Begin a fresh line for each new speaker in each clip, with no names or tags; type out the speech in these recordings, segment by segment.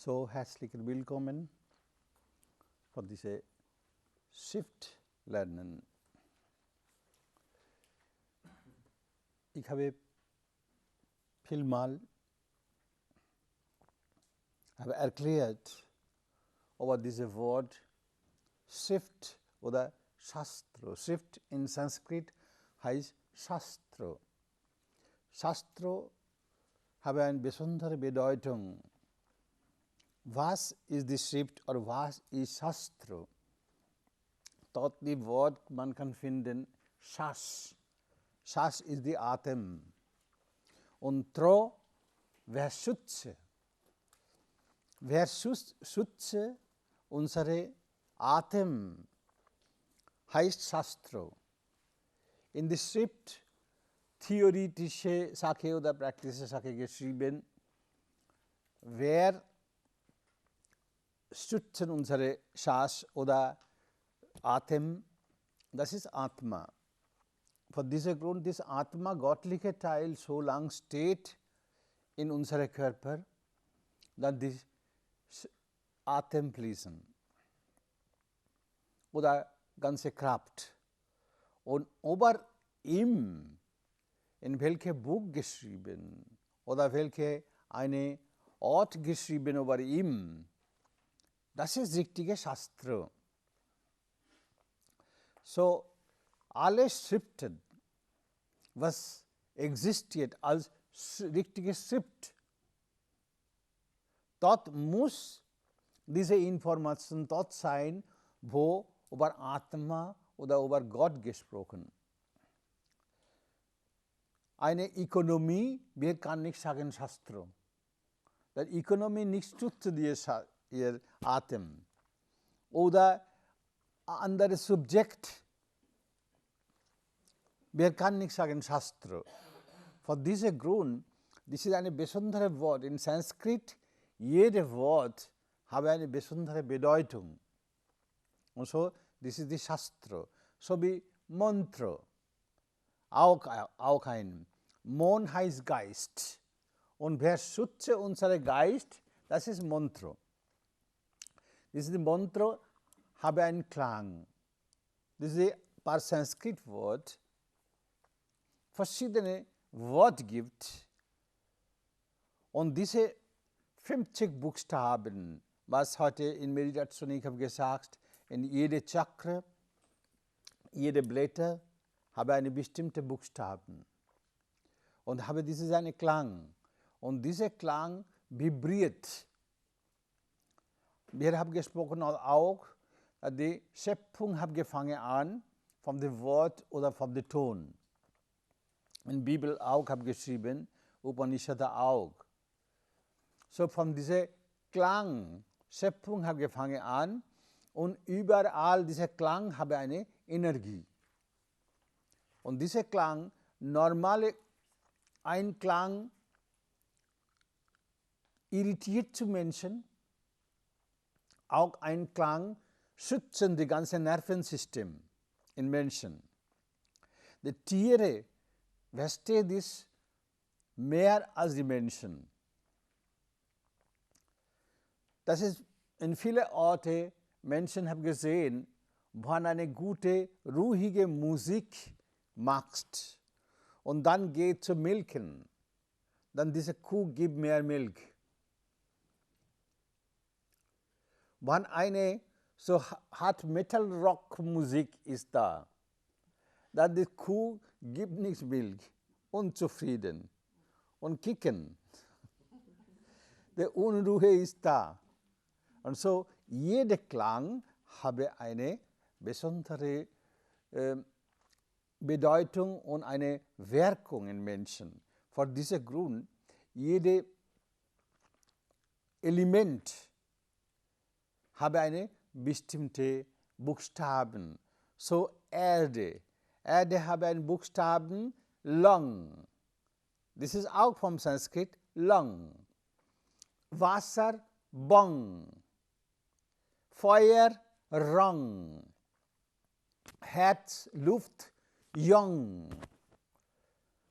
So herzlich willkommen für diese Schriftlernen. Ich habe vielmal erklärt über dieses Wort Schrift oder Sastra. Schrift in Sanskrit heißt Sastra. Sastra habe eine besondere Bedeutung. Was ist die Schrift oder was ist Sastra? Dort die Wort man kann finden Shas. Shas ist die Atem. Und Tro, wer schütze? Wer schütze unsere Atem? Heißt Sastra. In der Schrift theoretische Sache oder praktische Sache geschrieben, wer schützen unsere Schas oder Atem, das ist Atma. Von diesem Grund ist Atma, göttliche Teil, so lang steht in unserem Körper, dann die Atem fließen oder ganze Kraft. Und über ihm, in welchem Buch geschrieben oder welche eine Ort geschrieben über ihm, das ist richtige Sastra. So, alle Schriften, was existiert als richtige Schrift, dort muss diese Information dort sein, wo über Atma oder über Gott gesprochen. Eine Ökonomie, wir kann nicht sagen Sastra. Die Ökonomie nicht stützt ihr Atem. Oder ein anderes Subjekt, wir kann nicht sagen Sastra. Von diesem Grund, das ist ein besonderes Wort. In Sanskrit, jedes Wort hat eine besondere Bedeutung. Und so, das ist die Sastra. So wie Mantra, auch ein. Mon heißt Geist. Und wer schütze unseren Geist, das ist Mantra. Dieses Mantra habe einen Klang. Das ist ein paar Sanskrit-Wort, verschiedene Worte gibt. Und diese 50 Buchstaben, was heute in Meditation, ich habe gesagt, in jede Chakra, jede Blätter habe eine bestimmte Buchstaben. Und habe dieses einen Klang. Und dieser Klang vibriert. Wir haben gesprochen auch, die Schöpfung hat gefangen an von dem Wort oder von dem Ton. In der Bibel auch habe geschrieben, Upanishada auch. So von diesem Klang, Schöpfung hat gefangen an und überall dieser Klang habe eine Energie. Und dieser Klang, normale Einklang irritiert zu Menschen, auch ein Klang schützen das ganze Nervensystem in Menschen. Die Tiere verstehen das mehr als die Menschen. Das ist in vielen Orten, Menschen haben gesehen, wo man eine gute, ruhige Musik macht und dann geht zu milken, dann diese Kuh gibt mehr Milch. Wenn eine so Hard Metal Rock Musik ist da, dann die Kuh gibt nichts Milch, unzufrieden und kicken. Die Unruhe ist da. Und so jeder Klang habe eine besondere Bedeutung und eine Wirkung in Menschen. Vor diesem Grund, jedes Element habe eine bestimmte Buchstaben. So Erde. Erde habe einen Buchstaben Lang. Das ist auch vom Sanskrit Lang. Wasser Bang. Feuer Rang. Herz, Luft Yang.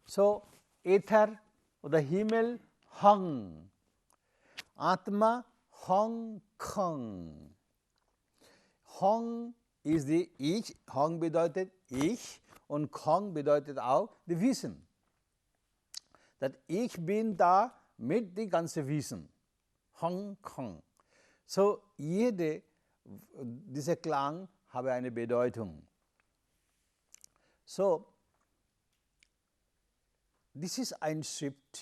So Äther oder Himmel Hang. Atma Hong Kong. Hong ist die Ich, Hong bedeutet Ich und Kong bedeutet auch die Wissen. Das Ich bin da mit dem ganzen Wissen. Hong Kong. So, dieser Klang habe eine Bedeutung. So, das ist ein Schrift.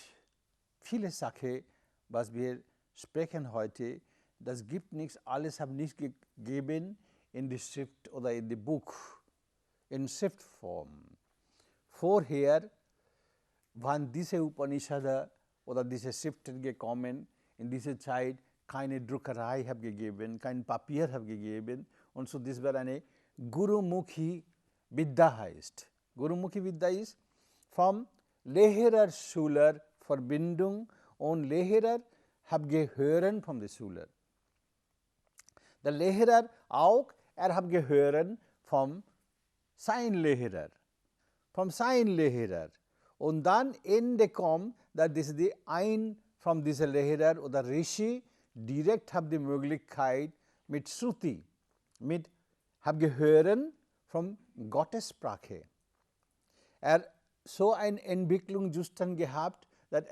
Viele Sachen, was wir sprechen heute, das gibt nichts, alles habe nicht gegeben in die Schrift oder in die Buch, in Schriftform. Vorher waren diese Upanishada oder diese Schriften gekommen, in dieser Zeit keine Druckerei habe gegeben, kein Papier habe gegeben und so das war eine Gurumukhi Vidya heißt. Gurumukhi Vidya ist vom Lehrer Schüler Verbindung und Lehrer habe gehört von den Schüler. Der Lehrer auch, hat gehört vom sein Lehrer. Und dann Ende kommt, dass das die ein von dieser Lehrer oder Rishi direkt hat die Möglichkeit mit Shruti, mit hab gehören von Gottes Sprache. So eine Entwicklungszustand gehabt, dass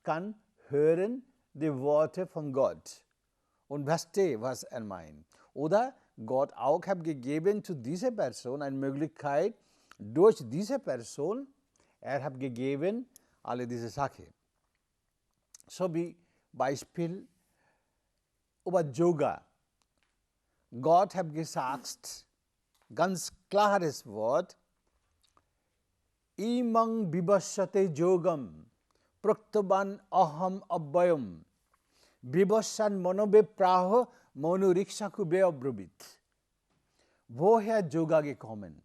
kann hören die Worte von Gott und verstehe, was meint. Oder Gott auch hat gegeben zu dieser Person eine Möglichkeit, durch diese Person, hat gegeben alle diese Sachen. So wie Beispiel über Yoga. Gott hat gesagt, ganz klares Wort, Imang bibashyate yogam, praktaban aham abbayam, bibasyan monobe praho monuriksaku beabrubit. Woher Yoga gekommen?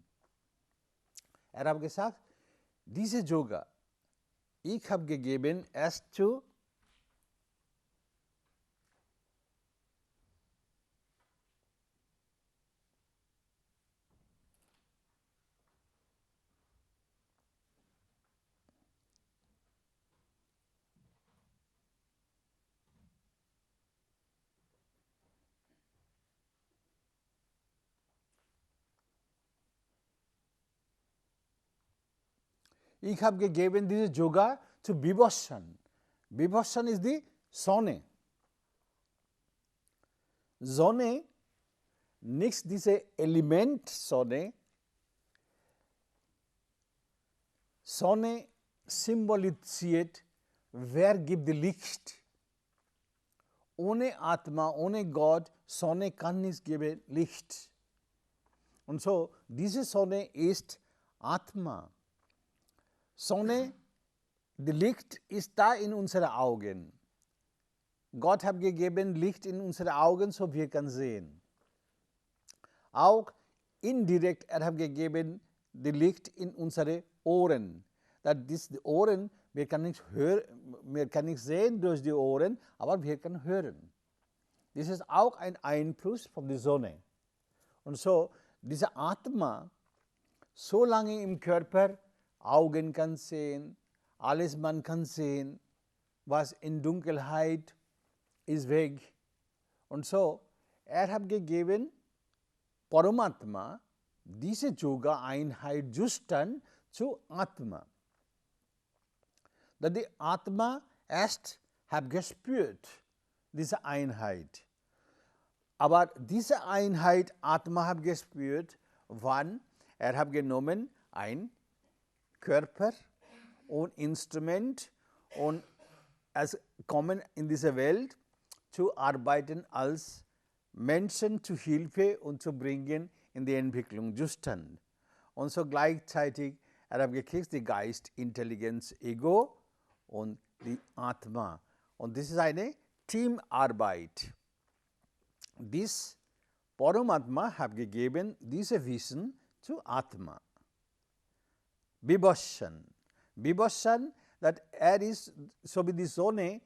Hat gesagt, diese Yoga, ich habe gegeben erst zu Ich habe gegeben diese Yoga zu Vibhashan. Vibhashan ist die Sonne. Sonne, nicht diese Element Sonne. Sonne symbolisiert, wer gibt die Licht. Ohne Atma, ohne Gott, Sonne kann nicht geben Licht. Und so, diese Sonne ist Atma. Sonne, das Licht ist da in unseren Augen. Gott hat gegeben Licht in unsere Augen, so wir können sehen. Auch indirekt, hat gegeben das Licht in unsere Ohren. Die Ohren, wir können nicht sehen durch die Ohren, aber wir können hören. Das ist auch ein Einfluss von der Sonne. Und so, diese Atma, so lange im Körper, Augen kann sehen, alles man kann sehen, was in Dunkelheit ist weg. Und so, hat gegeben, Paramatma, diese Yoga-Einheit Zustand zu Atma. Dass die Atma erst hat gespürt, diese Einheit. Aber diese Einheit, Atma hat gespürt, wann hat genommen ein Körper und Instrument und es kommen in diese Welt zu arbeiten als Menschen zu Hilfe und zu bringen in die Entwicklung Zustand. Und so gleichzeitig hat gekriegt die Geist, Intelligenz, Ego und die Atma. Und das ist eine Teamarbeit. Dies Paramatma hat gegeben, diese Wissen zu Atma. Vibhashan. Vibhashan, that ist, so wie die Sonne,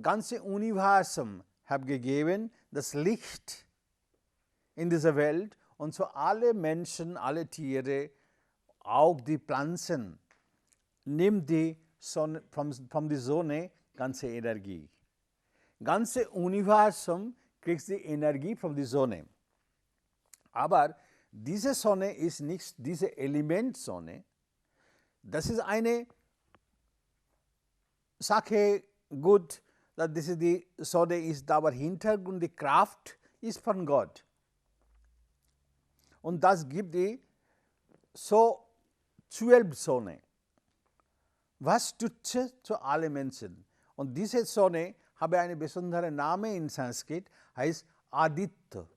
ganze Universum hat gegeben, das Licht in dieser Welt und so alle Menschen, alle Tiere, auch die Pflanzen, nimmt die Sonne, von der Sonne ganze Energie. ganze Universum kriegt die Energie von der Sonne. Aber diese Sonne ist nicht diese Elementsonne. Das ist eine Sache, gut, dass diese die Sonne ist, aber Hintergrund, die Kraft ist von Gott. Und das gibt die so 12 Sonne. Was stütze zu allen Menschen. Und diese Sonne habe einen besonderen Namen in Sanskrit, heißt Aditya.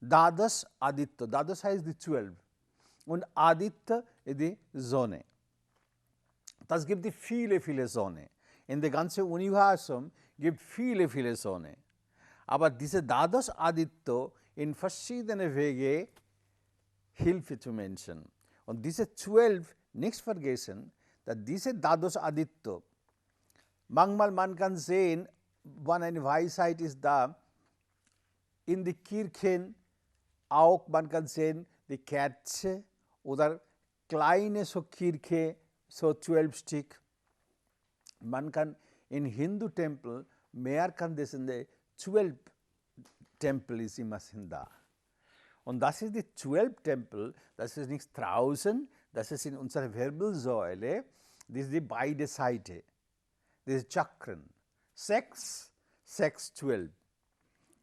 Dadas Aditya. Dadas heißt die 12. Und Aditya ist die Sonne. Das gibt die viele Sonne. In der ganzen Universum gibt viele Sonne. Aber diese Dadas Aditya in verschiedene Wege Hilfe zu Menschen. Und diese 12, nicht vergessen, dass diese Dadas Aditya, manchmal man kann sehen, wann eine Weisheit ist da, in die Kirchen auch man kann sehen, die Kerze oder kleine so Kirche, so 12 Stück. Man kann in Hindu-Tempel mehr kann das in der 12 Tempel ist immer sind da. Und das ist die 12 Tempel, das ist nicht draußen, das ist in unserer Wirbelsäule, das ist die beide Seiten, das ist Chakren, 6, 6, 12.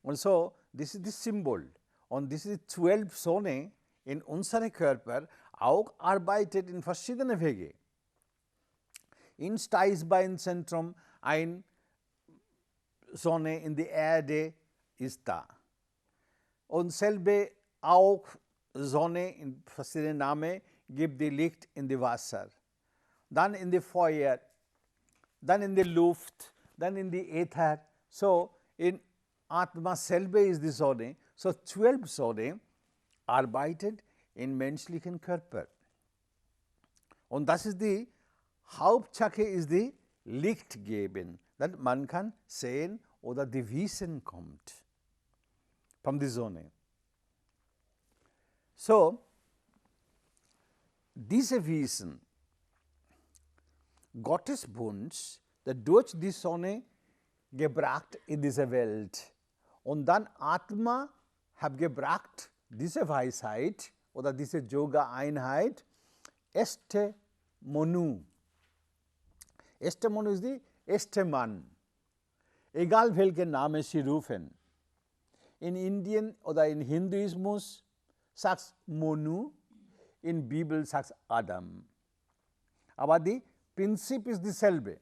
Und so, das ist das Symbol. Und das ist die 12 Sonne in unserem Körper auch arbeitet in verschiedenen Wege. In Steißbeinzentrum ein Sonne in der Erde ist da. Und selbe auch Sonne in verschiedenen Namen gibt die Licht in die Wasser, dann in die Feuer, dann in die Luft, dann in die Äther. So in Atma selbe ist die Sonne. So 12 Sonne arbeitet im menschlichen Körper. Und das ist die Hauptsache ist die Licht geben, dass man kann sehen oder die Wissen kommt von der Sonne. So, diese Wissen, Gottes Wunsch, der durch die Sonne gebracht in diese Welt. Und dann Atma hat gebracht diese Weisheit oder diese Yoga-Einheit, erste Manu. Erste Manu ist die erste Mann. Egal welchen Namen sie rufen. In Indien oder in Hinduismus sagt Manu, in Bibel sagt Adam. Aber das Prinzip ist dasselbe.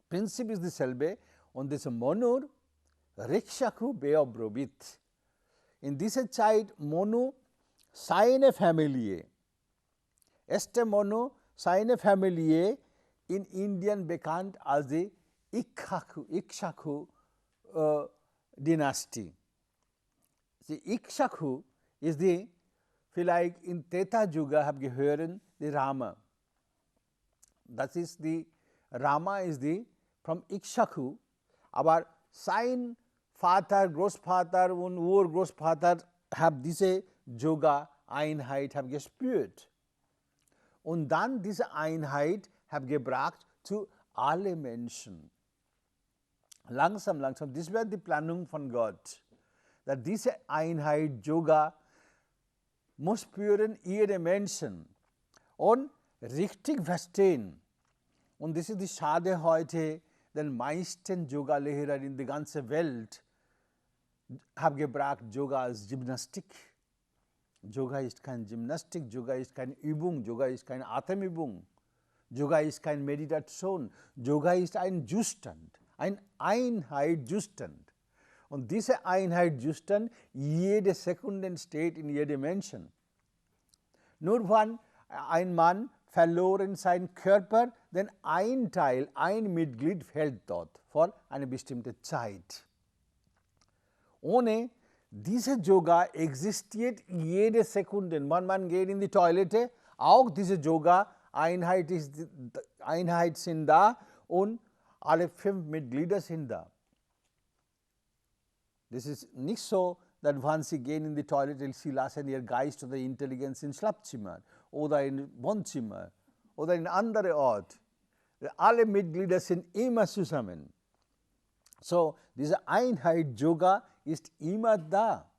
Prinzip ist dasselbe und das Manu Rikshaku Beobrobit. In dieser Zeit Manu seine Familie. Erste Manu seine Familie in Indien bekannt als die Ikshaku-Dynastie. Die Ikshaku ist die, vielleicht in Treta Yuga habe ich gehört, die Rama. Das ist die, Rama ist die vom Ikshaku, aber sein Vater, Großvater und Urgroßvater haben diese Yoga-Einheit gespürt. Und dann diese Einheit gebracht zu allen Menschen. Langsam, das wäre die Planung von Gott. Dass diese Einheit Yoga muss spüren jede Menschen und richtig verstehen. Und das ist die Schade heute, den meisten Yoga-Lehrer in der ganzen Welt haben gebracht Yoga als Gymnastik. Yoga ist kein Gymnastik, Yoga ist keine Übung, Yoga ist keine Atemübung, Yoga ist keine Meditation, Yoga ist ein Zustand, ein Einheitszustand. Und diese Einheitszustand, jede Sekunde steht in jedem Menschen. Nur wenn ein Mann verloren seinen Körper, denn ein Teil, ein Mitglied fällt dort vor eine bestimmte Zeit. Ohne diese Yoga existiert jede Sekunde. Wenn man geht in die Toilette, auch diese Yoga-Einheit sind da und alle 5 Mitglieder sind da. Das ist nicht so, dass wenn Sie gehen in die Toilette, Sie lassen Ihr Geist oder Intelligenz im Schlafzimmer oder im Wohnzimmer oder in einem anderen Ort. Alle Mitglieder sind immer zusammen. So, diese Einheit Yoga ist immer da.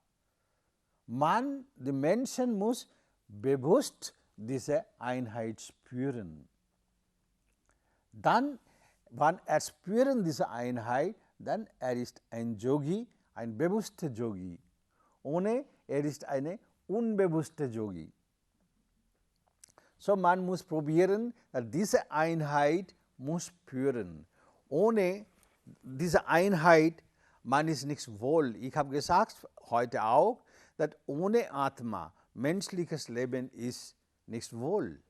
Die Menschen muss bewusst diese Einheit spüren. Dann, wenn er spüren diese Einheit, dann er ist ein Yogi, ein bewusster Yogi. Ohne er ist eine unbewusste Yogi. So man muss probieren, diese Einheit muss spüren. Ohne diese Einheit, man ist nicht wohl. Ich habe gesagt, heute auch, dass ohne Atma, menschliches Leben ist nicht wohl.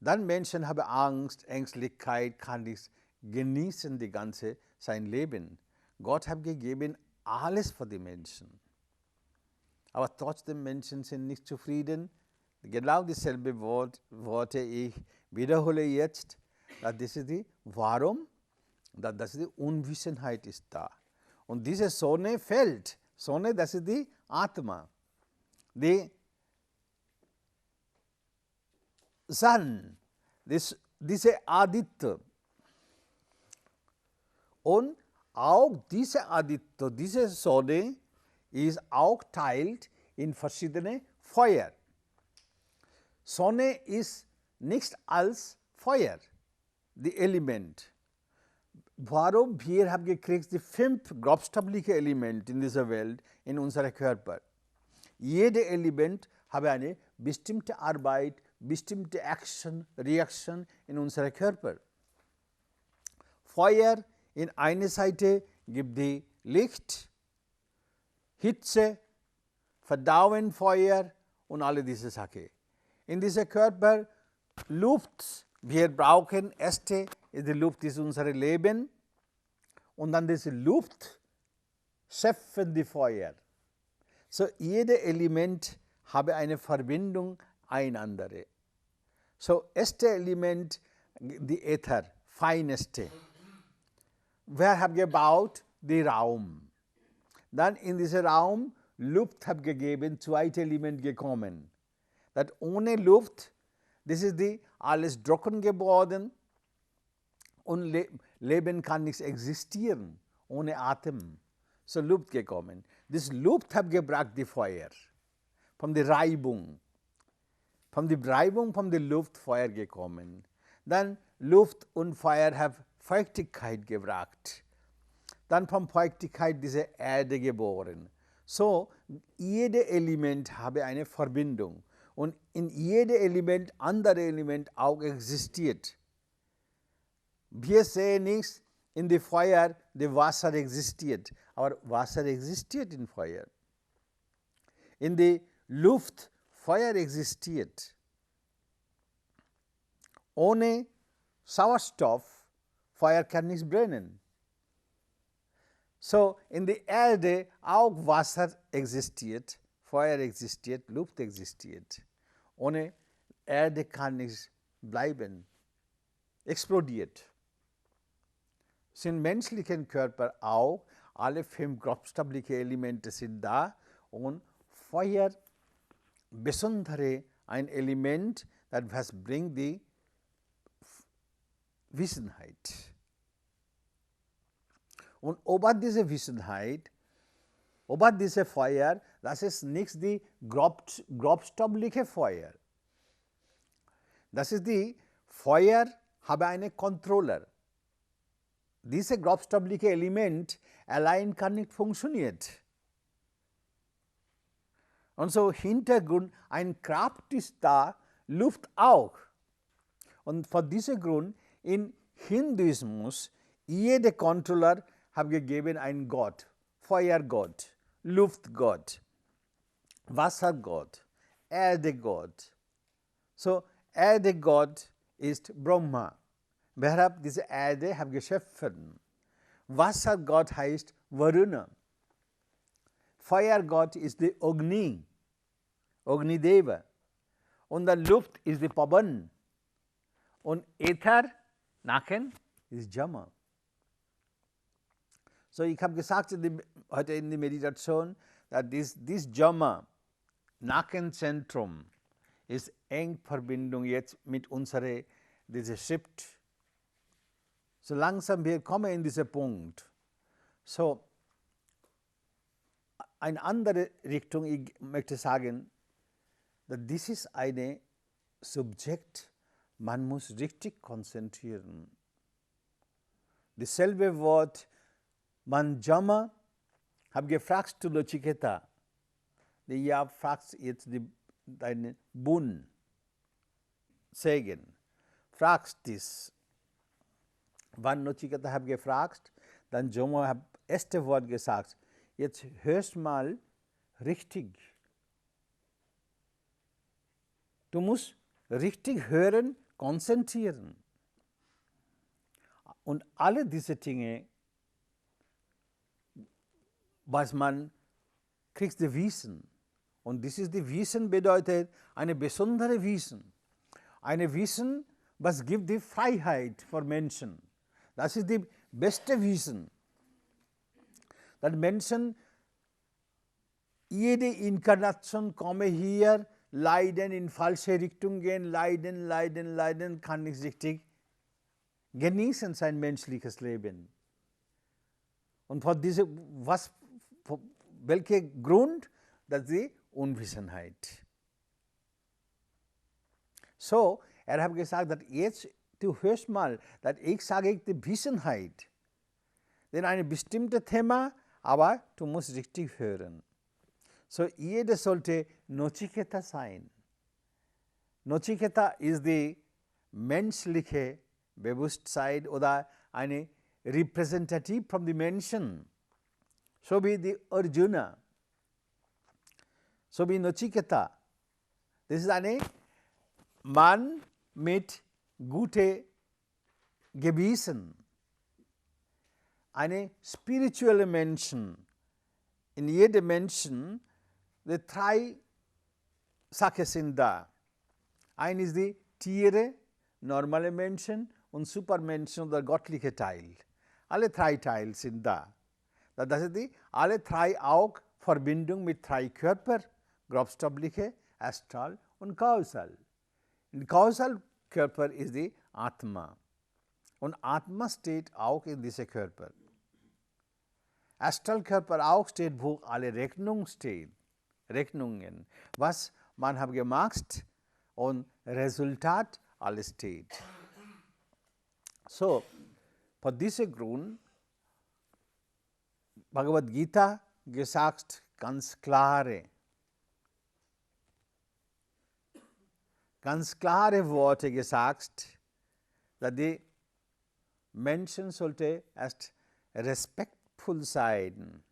Dann Menschen haben Angst, Ängstlichkeit, kann nicht genießen die ganze sein Leben. Gott hat gegeben alles für die Menschen. Aber trotzdem Menschen sind nicht zufrieden. Genau dieselbe Worte ich wiederhole jetzt. Das ist die Warum? Das ist die Unwissenheit ist da. Und diese Sonne fällt. Sonne, das ist die Atma. Die Sun, diese Aditya. Und auch diese Aditya, diese Sonne ist auch teilt in verschiedene Feuer. Sonne ist nichts als Feuer, die Element. Warum wir haben gekriegt die 5 grobstoffliche Elemente in dieser Welt, in unserem Körper. Jedes Element hat eine bestimmte Arbeit, bestimmte Action, Reaction in unserem Körper. Feuer in einer Seite gibt die Licht, Hitze, Verdauen, Feuer und alle diese Sachen. In diesem Körper Luft, wir brauchen erste, die Luft ist unser Leben und dann diese Luft schöpfen die Feuer. So jedes Element habe eine Verbindung einander. So erste Element, die Äther, feineste. Wer hat gebaut? Den Raum. Dann in diesem Raum Luft hat gegeben, zweite Element gekommen. Das ohne Luft, das ist die alles trocken geworden und Leben kann nicht existieren ohne Atem. So Luft gekommen. Das Luft hat gebracht die Feuer. Von der Reibung. Von der Luft Feuer gekommen. Dann Luft und Feuer haben Feuchtigkeit gebracht. Dann von Feuchtigkeit diese Erde geboren. So, jedes Element habe eine Verbindung. Und in jedem Element, andere Element auch existiert. Wir sehen nichts in dem Feuer, das Wasser existiert. Aber Wasser existiert in Feuer. In der Luft, Feuer existiert. Ohne Sauerstoff, Feuer kann nicht brennen. So, in der Erde auch Wasser existiert, Feuer existiert, Luft existiert. Ohne Erde kann nicht bleiben, explodiert. Im menschlichen Körper auch, alle 5 grobstoffliche Elemente sind da und Feuer, besondere ein Element, das bringt die Wissenheit. Und über diese Wissenheit, über diese Feuer, das ist nicht die grobstoffliche Feuer. Das ist die Feuer, habe einen Controller. Dieses grobstoffliche Element allein kann nicht funktionieren. Und so Hintergrund, ein Kraft ist da, Luft auch. Und von diesem Grund, in Hinduismus, jeder Controller hat gegeben einen Gott, Feuergott, Luftgott, Wassergott, Erdegott. So, Erdegott ist Brahma. Wer hat diese Erde geschaffen? Wassergott heißt Varuna. Feuergott ist die Agni, Agnideva. Und die Luft ist die Pavan. Und Äther, Naken, ist Yama. So, ich habe gesagt heute in der Meditation, dass this Yama, Nakenzentrum, ist eng Verbindung jetzt mit dieser Schrift. So langsam wir kommen in diesen Punkt. So, eine andere Richtung, ich möchte sagen, dass dies ist ein Subjekt, man muss richtig konzentrieren. Dasselbe Wort, man Yama, habe gefragt zu Nachiketa, ja, fragst jetzt deinen Bund, Segen, fragst dies. Wann Nachiketa habe gefragt, dann Yama hat das erste Wort gesagt, jetzt hörst mal richtig. Du musst richtig hören, konzentrieren. Und alle diese Dinge, was man kriegt, die Wissen. Und dieses Wissen bedeutet eine besondere Wissen. Eine Wissen, was gibt die Freiheit für Menschen. Das ist die beste Wissen. Dass Menschen jede Inkarnation kommen hier, leiden, in falsche Richtung gehen, leiden, kann nicht richtig genießen sein menschliches Leben. Und für diese, welcher Grund? Das ist die Unwissenheit. So, hat gesagt, dass jetzt, du hörst mal, dass ich sage die Wissenheit. Denn ein bestimmtes Thema, aber du musst richtig hören. So, jeder sollte Nachiketa sein. Nachiketa ist die menschliche Bewusstsein oder eine Repräsentativ von den Menschen. So wie die Arjuna, so wie Nachiketa. Das ist ein Mann mit gutem Gewissen. Eine spirituelle Menschen. In jedem Menschen, die drei Sachen sind da. Ein ist die Tiere, normale Menschen und Supermenschen oder göttliche Teil. Alle drei Teile sind da. Das ist die, alle drei auch Verbindung mit drei Körper, grobstoffliche, astral und kausal. In kausal Körper ist die Atma. Und Atma steht auch in diesem Körper. Astralkörper auch steht, wo alle Rechnungen stehen. Rechnungen, was man hat gemacht und Resultat alles steht. So, für diesen Grund, Bhagavad Gita gesagt ganz klare Worte gesagt, dass die Menschen sollte erst respektvoll sein.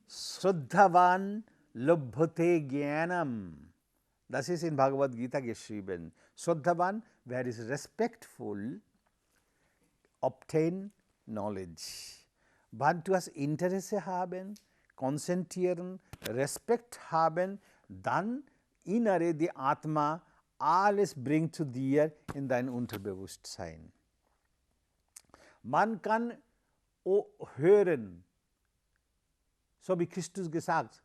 Shraddhavan lobhate jnanam. Das ist in Bhagavad Gita geschrieben. Shraddhavan, wer ist respectful, obtain knowledge. Wann du hast Interesse haben, konzentrieren, Respekt haben, dann innere die Atma, alles bringt zu dir in dein Unterbewusstsein. Man kann hören, so wie Christus gesagt,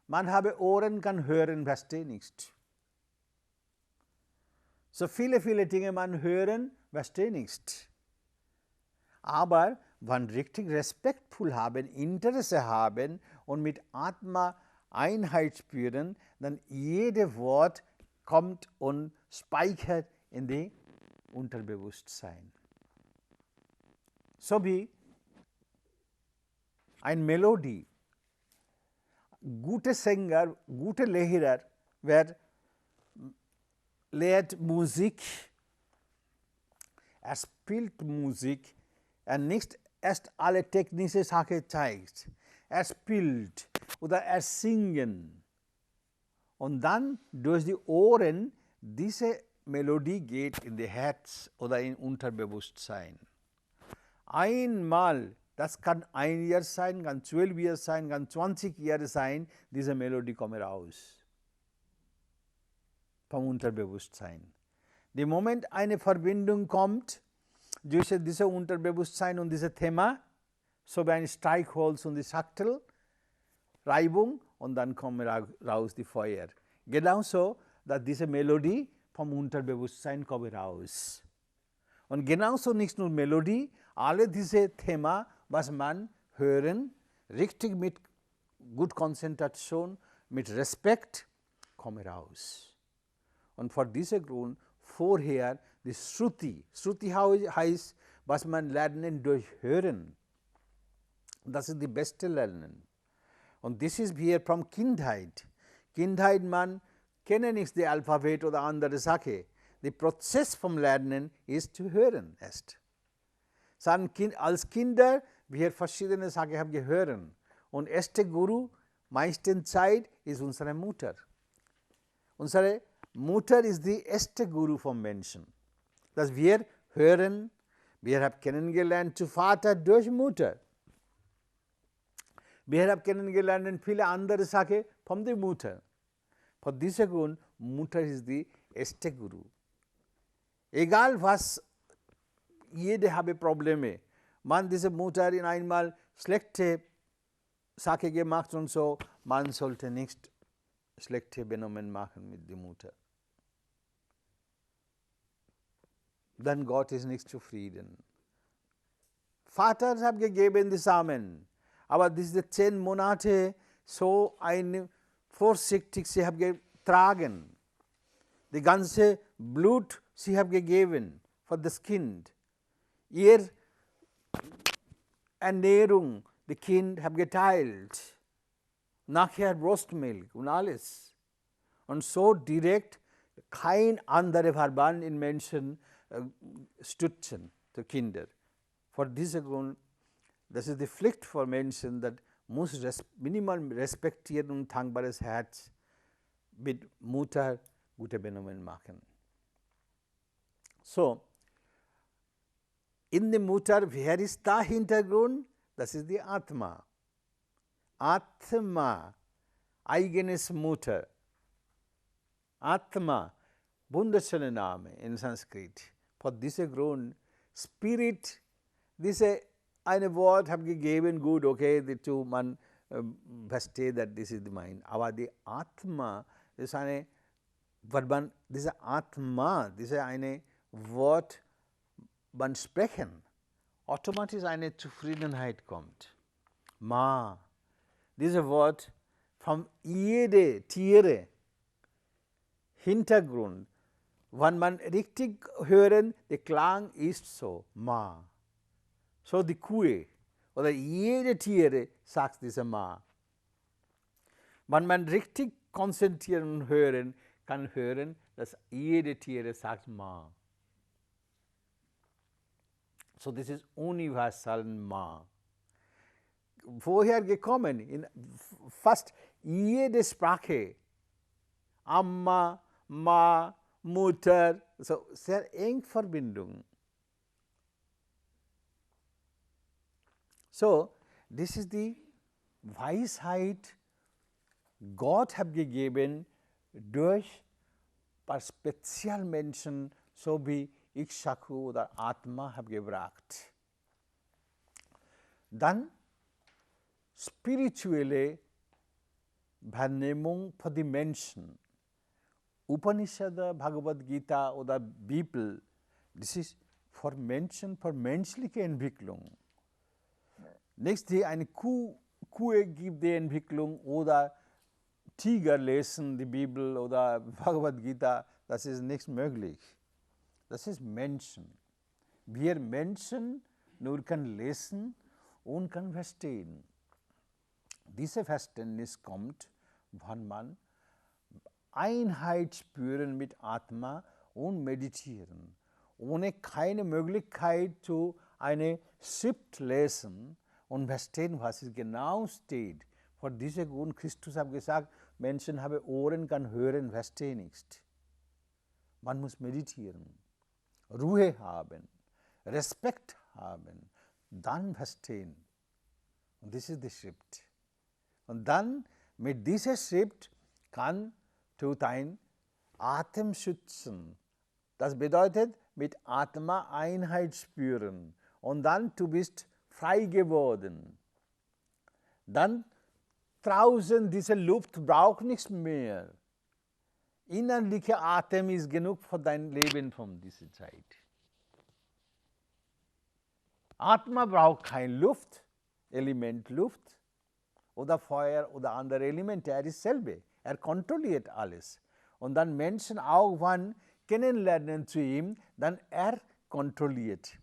man habe Ohren, kann hören, versteht nicht. So viele Dinge man hören, versteht nicht. Aber wenn richtig respektvoll haben, Interesse haben und mit Atma Einheit spüren, dann jedes Wort kommt und speichert in die Unterbewusstsein. So wie eine Melodie. Gute Sänger, gute Lehrer, wer lehrt Musik, spielt Musik, nicht erst alle technische Sachen zeigt. Spielt oder singen. Und dann durch die Ohren, diese Melodie geht in das Herz oder in Unterbewusstsein. Einmal, das kann 1 Jahr sein, kann 12 Jahre sein, kann 20 Jahre sein, diese Melodie kommt raus. Vom Unterbewusstsein. Im Moment eine Verbindung kommt, durch dieses Unterbewusstsein und dieses Thema, so wie ein Streichholz und die Schachtel, Reibung und dann kommt raus die Feuer. Genauso, dass diese Melodie vom Unterbewusstsein kommt raus. Und genauso nicht nur Melodie, alle diese Themen, was man hören, richtig mit gut Konzentration, mit Respekt, komme raus. Und vor diesem Grund vorher die Shruti. Shruti heißt, was man lernen durch Hören. Das ist die beste Lernen. Und das ist hier von Kindheit. Kindheit, man kennt nicht das Alphabet oder andere Sache. Der Prozess vom Lernen ist zu hören erst. Als Kinder, wir verschiedene Sachen haben gehört. Und erste Guru, meisten Zeit, ist unsere Mutter. Unsere Mutter ist die erste Guru vom Menschen. Dass wir hören, wir haben kennengelernt zu Vater durch Mutter. Wir haben kennengelernt viele andere Sachen von der Mutter. Von diesem Grund, Mutter ist die erste Guru. Egal was, jeder habe Probleme. Man diese Mutter in einmal schlechte Sache gemacht und so, man sollte nicht schlechte Benommen machen mit der Mutter. Dann Gott ist nicht zufrieden. Vater hat gegeben die Samen, aber diese 10 Monate so eine vorsichtig sie haben getragen. Die ganze Blut sie haben gegeben für das Kind. Ihr Ernährung, das Kind hat geteilt. Nachher Brustmilch und alles. Und so direkt kein anderer Verband in Menschen stützen, die Kinder. Vor diesem Grund, das ist die Pflicht für Menschen, das muss minimal respektieren und dankbares Herz mit Mutter gute Benommen machen. So, in der Mutter, wer ist der Hintergrund? Das ist die Atma. Atma, eigenes Mutter. Atma, wunderschöner Name in Sanskrit. Vor diesem Grund, Spirit, diese eine Wort habe gegeben, gut, okay, man versteht, that this is the mind. Aber die Atma ist eine, diese Atma, diese eine Wort, man sprechen, automatisch eine Zufriedenheit kommt. Ma, dieses Wort von jede Tiere Hintergrund, wenn man richtig hören, der Klang ist so, Ma. So die Kuh oder jede Tiere sagt diese Ma. Wenn man richtig konzentrieren und hören, kann hören, dass jede Tiere sagt Ma. So this is universal Ma. Woher gekommen? In fast jede Sprache. Amma, Ma, Mutter, so sehr eng Verbindung. So, this is die Weisheit, Gott hat gegeben durch Spezialmenschen, so wie Ikshaku oder Atma habe gebracht. Dann spirituelle Wahrnehmung für die Menschen. Upanishada, Bhagavad Gita oder Bibel, das ist für Menschen, für menschliche Entwicklung. Nicht die eine Kuh gibt die Entwicklung oder Tiger lesen die Bibel oder Bhagavad Gita, das ist nicht möglich. Das ist Menschen. Wir Menschen nur können lesen und können verstehen. Dieses Verständnis kommt, wenn man Einheit spüren mit Atma und meditieren. Ohne keine Möglichkeit zu eine Schrift lesen und verstehen, was es genau steht. Vor diesem Grund, Christus hat gesagt, Menschen haben Ohren, kann hören, verstehen nicht. Man muss meditieren, Ruhe haben, Respekt haben, dann verstehen. Und das ist die Schrift. Und dann mit dieser Schrift kann du dein Atem schützen. Das bedeutet, mit Atma Einheit spüren. Und dann du bist frei geworden. Dann draußen diese Luft braucht nichts mehr. Innerlicher Atem ist genug für dein Leben von dieser Zeit. Atma braucht kein Luft, Element Luft oder Feuer oder andere Elemente, ist selbe. Kontrolliert alles. Und dann Menschen auch, wann kennenlernen zu ihm, dann kontrolliert.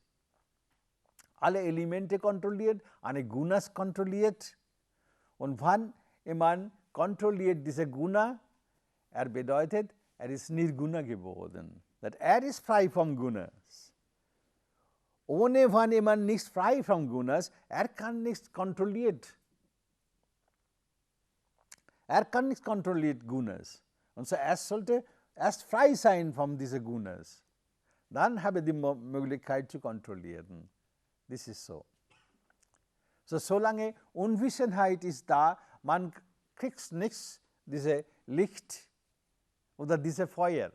Alle Elemente kontrolliert, eine Gunas kontrolliert. Und wann jemand kontrolliert diese Guna, bedeutet, ist Nirguna geworden. Ist frei von Gunas. Ohne wenn jemand nicht frei von Gunas, kann nicht kontrolliert. Kann nicht kontrolliert Gunas. Und so sollte erst frei sein von diesen Gunas. Dann habe die Möglichkeit zu kontrollieren. Das ist so. So, solange Unwissenheit ist da, man kriegt nichts, diese Licht oder diese Feuer.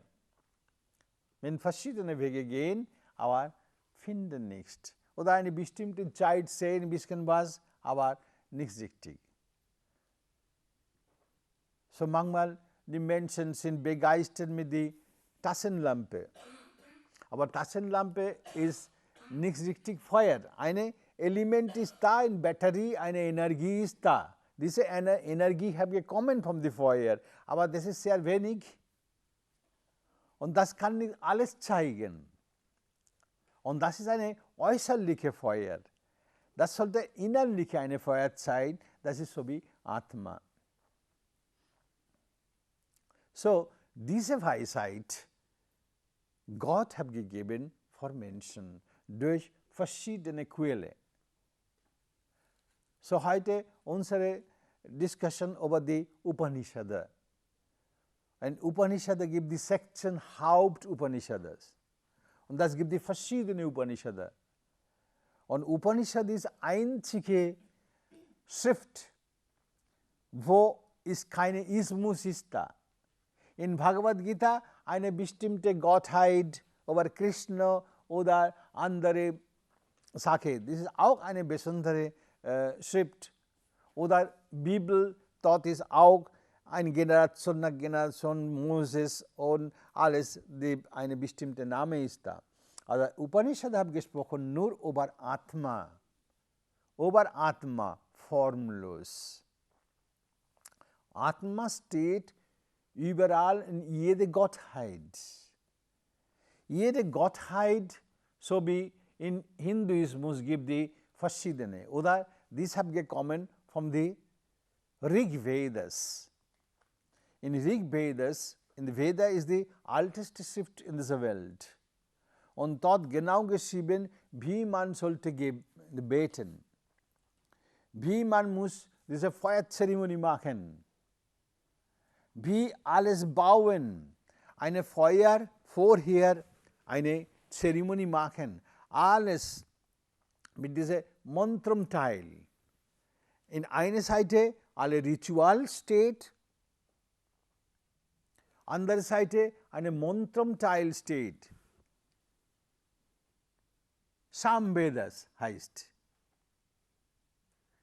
Wenn verschiedene Wege gehen, aber finden nichts. Oder eine bestimmte Zeit sehen, ein bisschen was, aber nicht richtig. So manchmal die Menschen sind begeistert mit der Taschenlampe. Aber Taschenlampe ist nicht richtig feuert. Ein Element ist da in Batterie, eine Energie ist da. Diese Energie hat gekommen vom Feuer, aber das ist sehr wenig. Und das kann nicht alles zeigen. Und das ist eine äußerliche Feuer. Das sollte innerliche eine Feuer sein, das ist so wie Atma. So, diese Weisheit, Gott hat gegeben für Menschen durch verschiedene Quellen. So, heute unsere Diskussion über die Upanishada. Ein Upanishada gibt die 16 Haupt-Upanishadas. Und das gibt die verschiedenen Upanishada. Und Upanishad ist einzige Schrift, wo ist keine Ismus ist da. In Bhagavad Gita eine bestimmte Gottheit über Krishna oder andere Sache. Das ist auch eine besondere Schrift. Oder Bibel, dort ist auch eine Generation nach Generation Moses und alles, eine bestimmte Name ist da. Also Upanishad hat gesprochen nur über Atma, formlos. Atma steht überall in jede Gottheit. Jede Gottheit, so wie in Hinduismus gibt die verschiedene. Oder dies hat gekommen von den Rig-Vedas. In Rig-Vedas, in der Veda ist die älteste Schrift in dieser Welt. Und dort genau geschrieben, wie man sollte beten. Wie man muss diese Feuerzeremonie machen. Wie alles bauen. Eine Feuer vorher, eine Zeremonie machen. Alles mit diesem Mantram-Teil. In einer Seite alle Ritual steht, andere Seite ein Mantram-Teil steht. Samvedas heißt.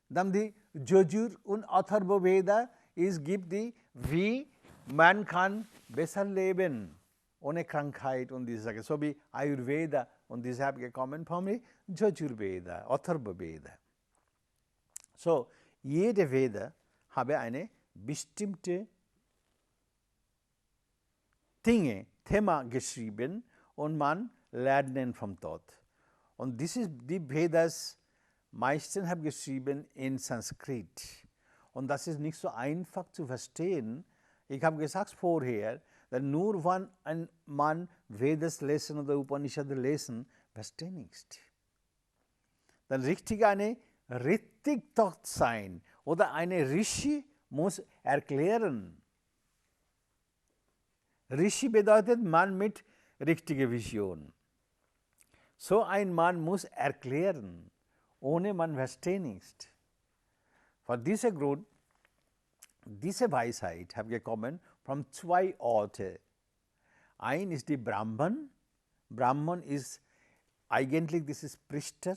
Dann die Jajur und Atharva Veda gibt die, wie man kann besser leben ohne Krankheit und diese Sache. So wie Ayurveda und diese haben gekommen vom Jajur Veda, Atharva Veda. So, jede Veda habe eine bestimmte Dinge, Thema geschrieben und man lernen von dort. Und das ist die Vedas, meistens haben geschrieben in Sanskrit. Und das ist nicht so einfach zu verstehen. Ich habe gesagt vorher, dass nur wenn ein Mann Vedas lesen oder Upanishad lesen, versteht nichts. Dann richtig dort sein oder eine Rishi muss erklären. Rishi bedeutet Mann mit richtiger Vision. So ein Mann muss erklären, ohne man versteht nicht. Von diesem Grund, diese Weisheit hat gekommen von zwei Orten. Ein ist die Brahman. Brahman ist eigentlich dieses Priester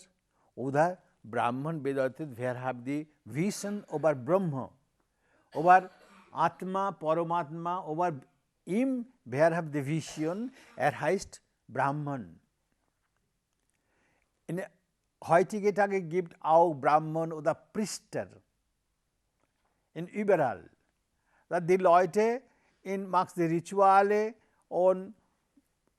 oder Brahman bedeutet, wer hat die Wissen über Brahma, über Atma, Paramapadma, über ihm, wer hat die Vision, heißt Brahman. heutige Tage gibt auch Brahman oder Priester in überall. Die Leute machen die Rituale und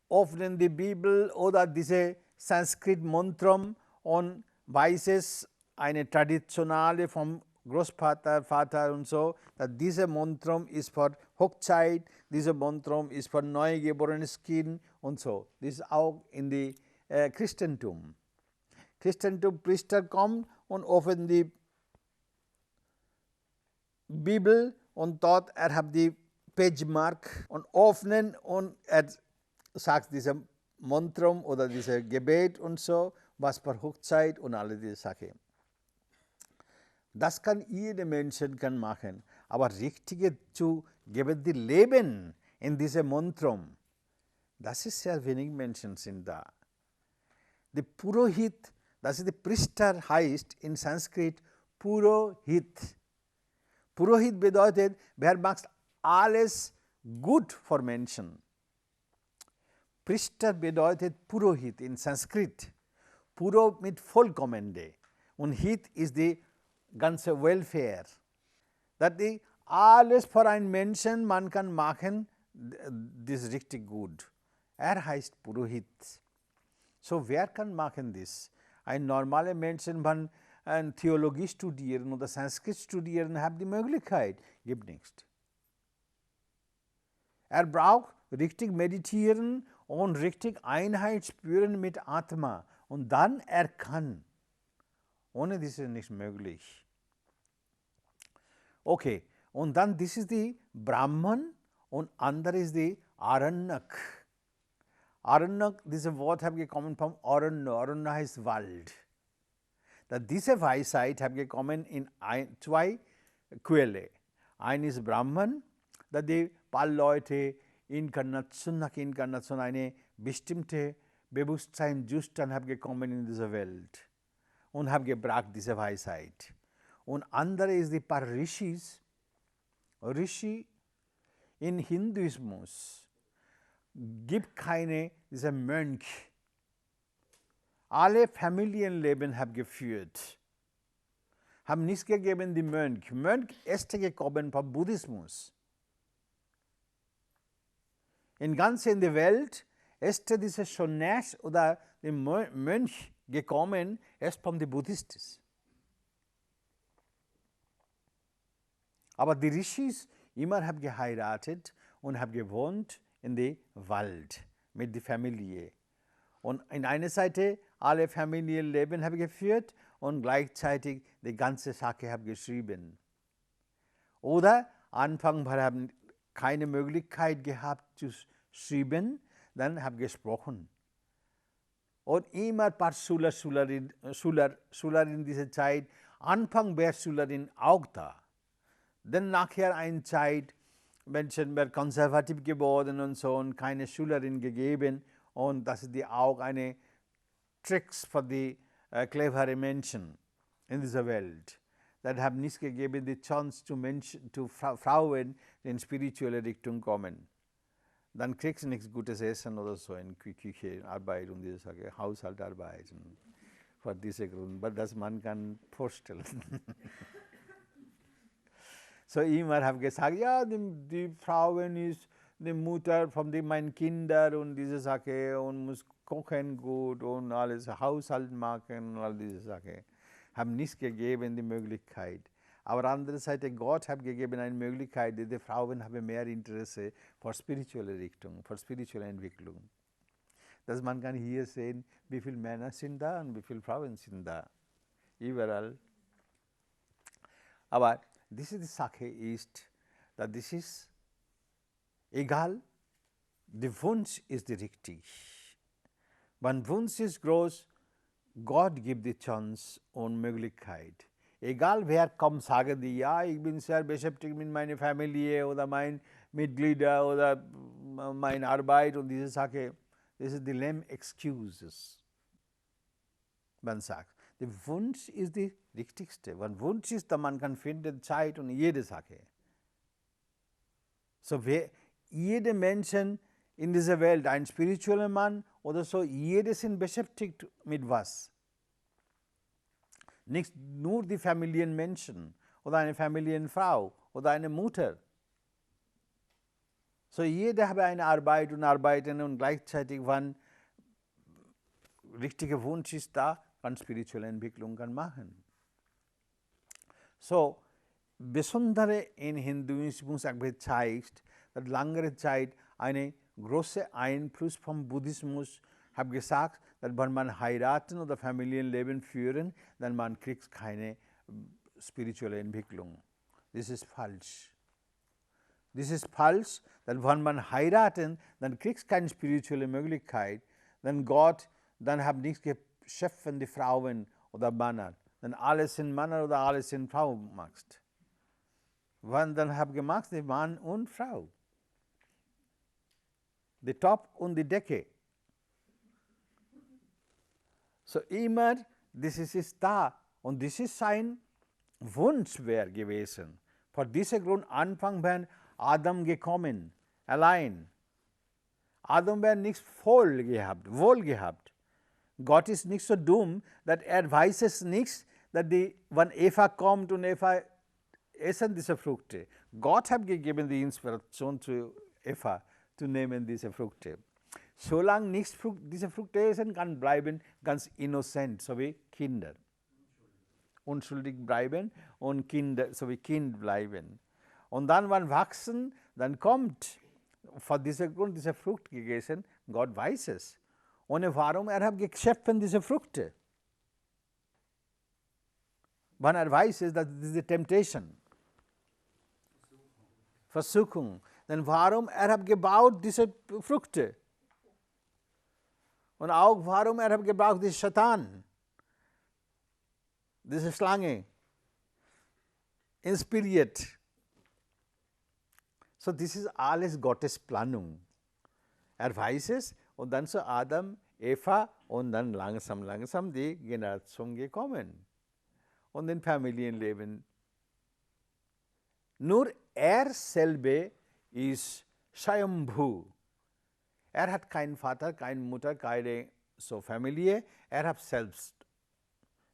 öffnen die Bibel oder diese Sanskrit-Mantram und weiß es eine traditionelle vom Großvater, Vater und so, dass diese Mantram ist für Hochzeit, diese Mantram ist für neugeborenes Kind und so. Das ist auch in die Christentum. Christentum, Priester kommen und öffnen die Bibel und dort hat die Pagemark und öffnen und sagt diese Mantram oder diese Gebet und so, was für Hochzeit und alle diese Sachen. Das kann jeder Mensch machen, aber richtige zu geben, die leben in diesem Mantram, das ist sehr wenig Menschen sind da. Der Purohit, das ist der Priester, heißt in Sanskrit Purohit. Purohit bedeutet, wer macht alles gut für Menschen. Priester bedeutet Purohit in Sanskrit. Puro mit vollkommende und Hit ist die ganze Welfare. Dass die alles für einen Menschen man kann machen, das ist richtig gut. Heißt Purohit. So wer kann machen das? Ein normaler Mensch, man Theologie studieren oder Sanskrit studieren, hat die Möglichkeit, gibt nichts. Braucht richtig meditieren und richtig Einheit spüren mit Atma und dann kann. Ohne das ist nicht möglich. Okay, und dann das ist die Brahman und andere ist die Aranyak. Aranyak, dieses Wort habe gekommen vom Aranya. Aranya heißt Wald. Diese Weisheit habe gekommen in zwei Quellen. Eine ist Brahman, dass die paar Leute Inkarnation nach Inkarnation eine bestimmte Bewusstseinszustand haben gekommen in dieser Welt und haben gebracht diese Weisheit. Und andere ist die paar Rishis. Rishi in Hinduismus gibt keine dieser Mönch. Alle Familienleben haben geführt, haben nichts gegeben die Mönch. Mönch ist gekommen vom Buddhismus. In ganz in der Welt ist dieser Sannyas oder der Mönch gekommen, erst vom Buddhismus. Aber die Rishis immer haben geheiratet und haben gewohnt in den Wald mit der Familie. Und in einer Seite alle Familienleben haben geführt und gleichzeitig die ganze Sache haben geschrieben. Oder Anfang haben keine Möglichkeit gehabt zu schreiben, dann haben gesprochen. Und immer ein paar Schüler in dieser Zeit, Anfang war Schülerin auch da. Dann nachher eine Zeit, Menschen werden konservativ geworden und so und keine Schülerin gegeben und das ist auch eine Tricks für die cleveren Menschen in dieser Welt. Das haben nicht gegeben die Chance zu Frauen, die in spirituelle Richtung kommen. Dann kriegst du nichts Gutes Essen oder so in Küche, Arbeit und diese Sache, Haushaltarbeit. Für diese Grund, das man kann vorstellen. So immer habe gesagt, ja, die Frauen ist die Mutter von meinen Kindern und diese Sache und muss kochen gut und alles Haushalt machen und all diese Sache. Haben nicht gegeben die Möglichkeit. Aber andererseits Gott hat gegeben eine Möglichkeit, die Frauen haben mehr Interesse für spirituelle Richtung, für spirituelle Entwicklung. Dass man kann hier sehen, wie viele Männer sind da und wie viele Frauen sind da. Überall. Aber diese Sache ist, dass das ist egal, der Wunsch ist richtig. Wenn Wunsch ist groß, Gott gibt die Chance und Möglichkeit. Egal wer kommt, sagen die, ja, ich bin sehr beschäftigt mit meiner Familie oder meinen Mitgliedern oder meiner Arbeit und diese Sache. Das ist die lame excuses. Man sagt, der Wunsch ist die richtigste. Wenn Wunsch ist, dann man kann finden Zeit und jede Sache. So jeder Mensch in dieser Welt, ein spiritueller Mann oder so, jeder sind beschäftigt mit was? nicht nur die Familienmenschen oder eine Familienfrau oder eine Mutter. So jeder habe eine Arbeit und arbeiten und gleichzeitig, wann richtiger Wunsch ist da, kann spirituelle Entwicklung kann machen. So, besondere in Hinduismus zeigt, dass langere Zeit eine große Einfluss vom Buddhismus habe gesagt, dass wenn man heiraten oder Familienleben führen, dann man kriegt keine spirituelle Entwicklung. Das ist falsch. Das ist falsch, dass wenn man heiraten, dann kriegst keine spirituelle Möglichkeit, dann Gott, dann hat nichts geschaffen, die Frauen oder Männer, dann alles sind Männer oder alles sind Frauen machst. Wann dann habe gemacht, die Mann und Frau. Die Top und die Decke. So immer, das ist da und das ist sein Wunsch gewesen. Vor diesem Grund Anfang wäre Adam gekommen, allein. Adam wäre nichts wohl gehabt. Gott ist nicht so dumm, dass weiß es nicht, dass wenn Eva kommt und Eva essen diese Früchte. Gott hat gegeben die Inspiration zu Eva, zu nehmen diese Früchte. Solange nicht diese Früchte essen, kann bleiben ganz innocent, so wie Kinder. Unschuldig bleiben und Kinder, so wie Kind bleiben. Und dann, wenn wachsen, dann kommt von diesem Grund diese Frucht gegessen, Gott weiß es. Und warum hat geschaffen diese Früchte? Wenn weiß es, dass diese Temptation, Versuchung, dann warum hat gebaut diese Früchte? Und auch warum hat gebaut diese Satan, diese Schlange, inspiriert. So, das ist alles Gottes Planung. Weiß es und dann zu Adam, Eva und dann langsam die Generation gekommen. Und in Familienleben. Nur selber ist Swayambhu. Hat keinen Vater, keine Mutter, keine Familie, hat selbst.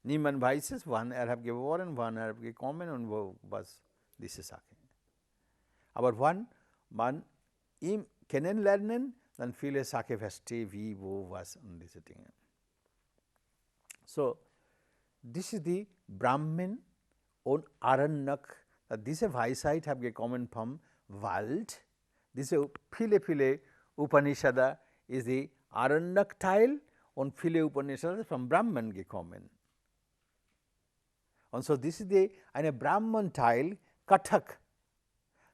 Niemand weiß es, wann hat geboren, wann hat gekommen und wo, was diese Sache. Aber wenn man ihn kennenlernen, dann viele Sachen verstehen, wie, wo, was und diese Dinge. So, das ist die Brahmin und Aranyak. Diese Weisheit hat gekommen vom Wald. Diese viele Upanishada ist die Aranyak-Teil und viele Upanishada vom Brahman gekommen. Und so, das ist eine Brahman-Teil, Kathak.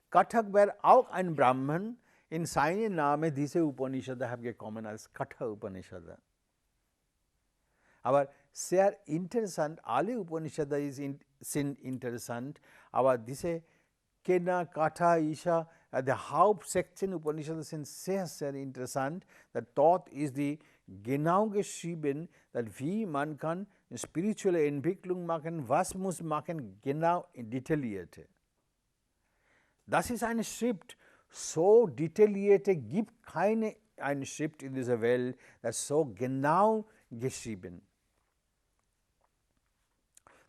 Kathak wäre auch ein Brahman, in seinem Namen diese Upanishada haben gekommen als Katha Upanishada. Aber sehr interessant, alle Upanishada sind interessant, aber diese Kena, Katha, Isha, die Hauptsektion Upanishada sind sehr, sehr interessant. Dort ist die genau geschrieben, wie man kann spirituelle Entwicklung machen, was muss machen, genau detaillierte. Das ist eine Schrift, so detaillierte gibt keine eine Schrift in dieser Welt, das so genau geschrieben.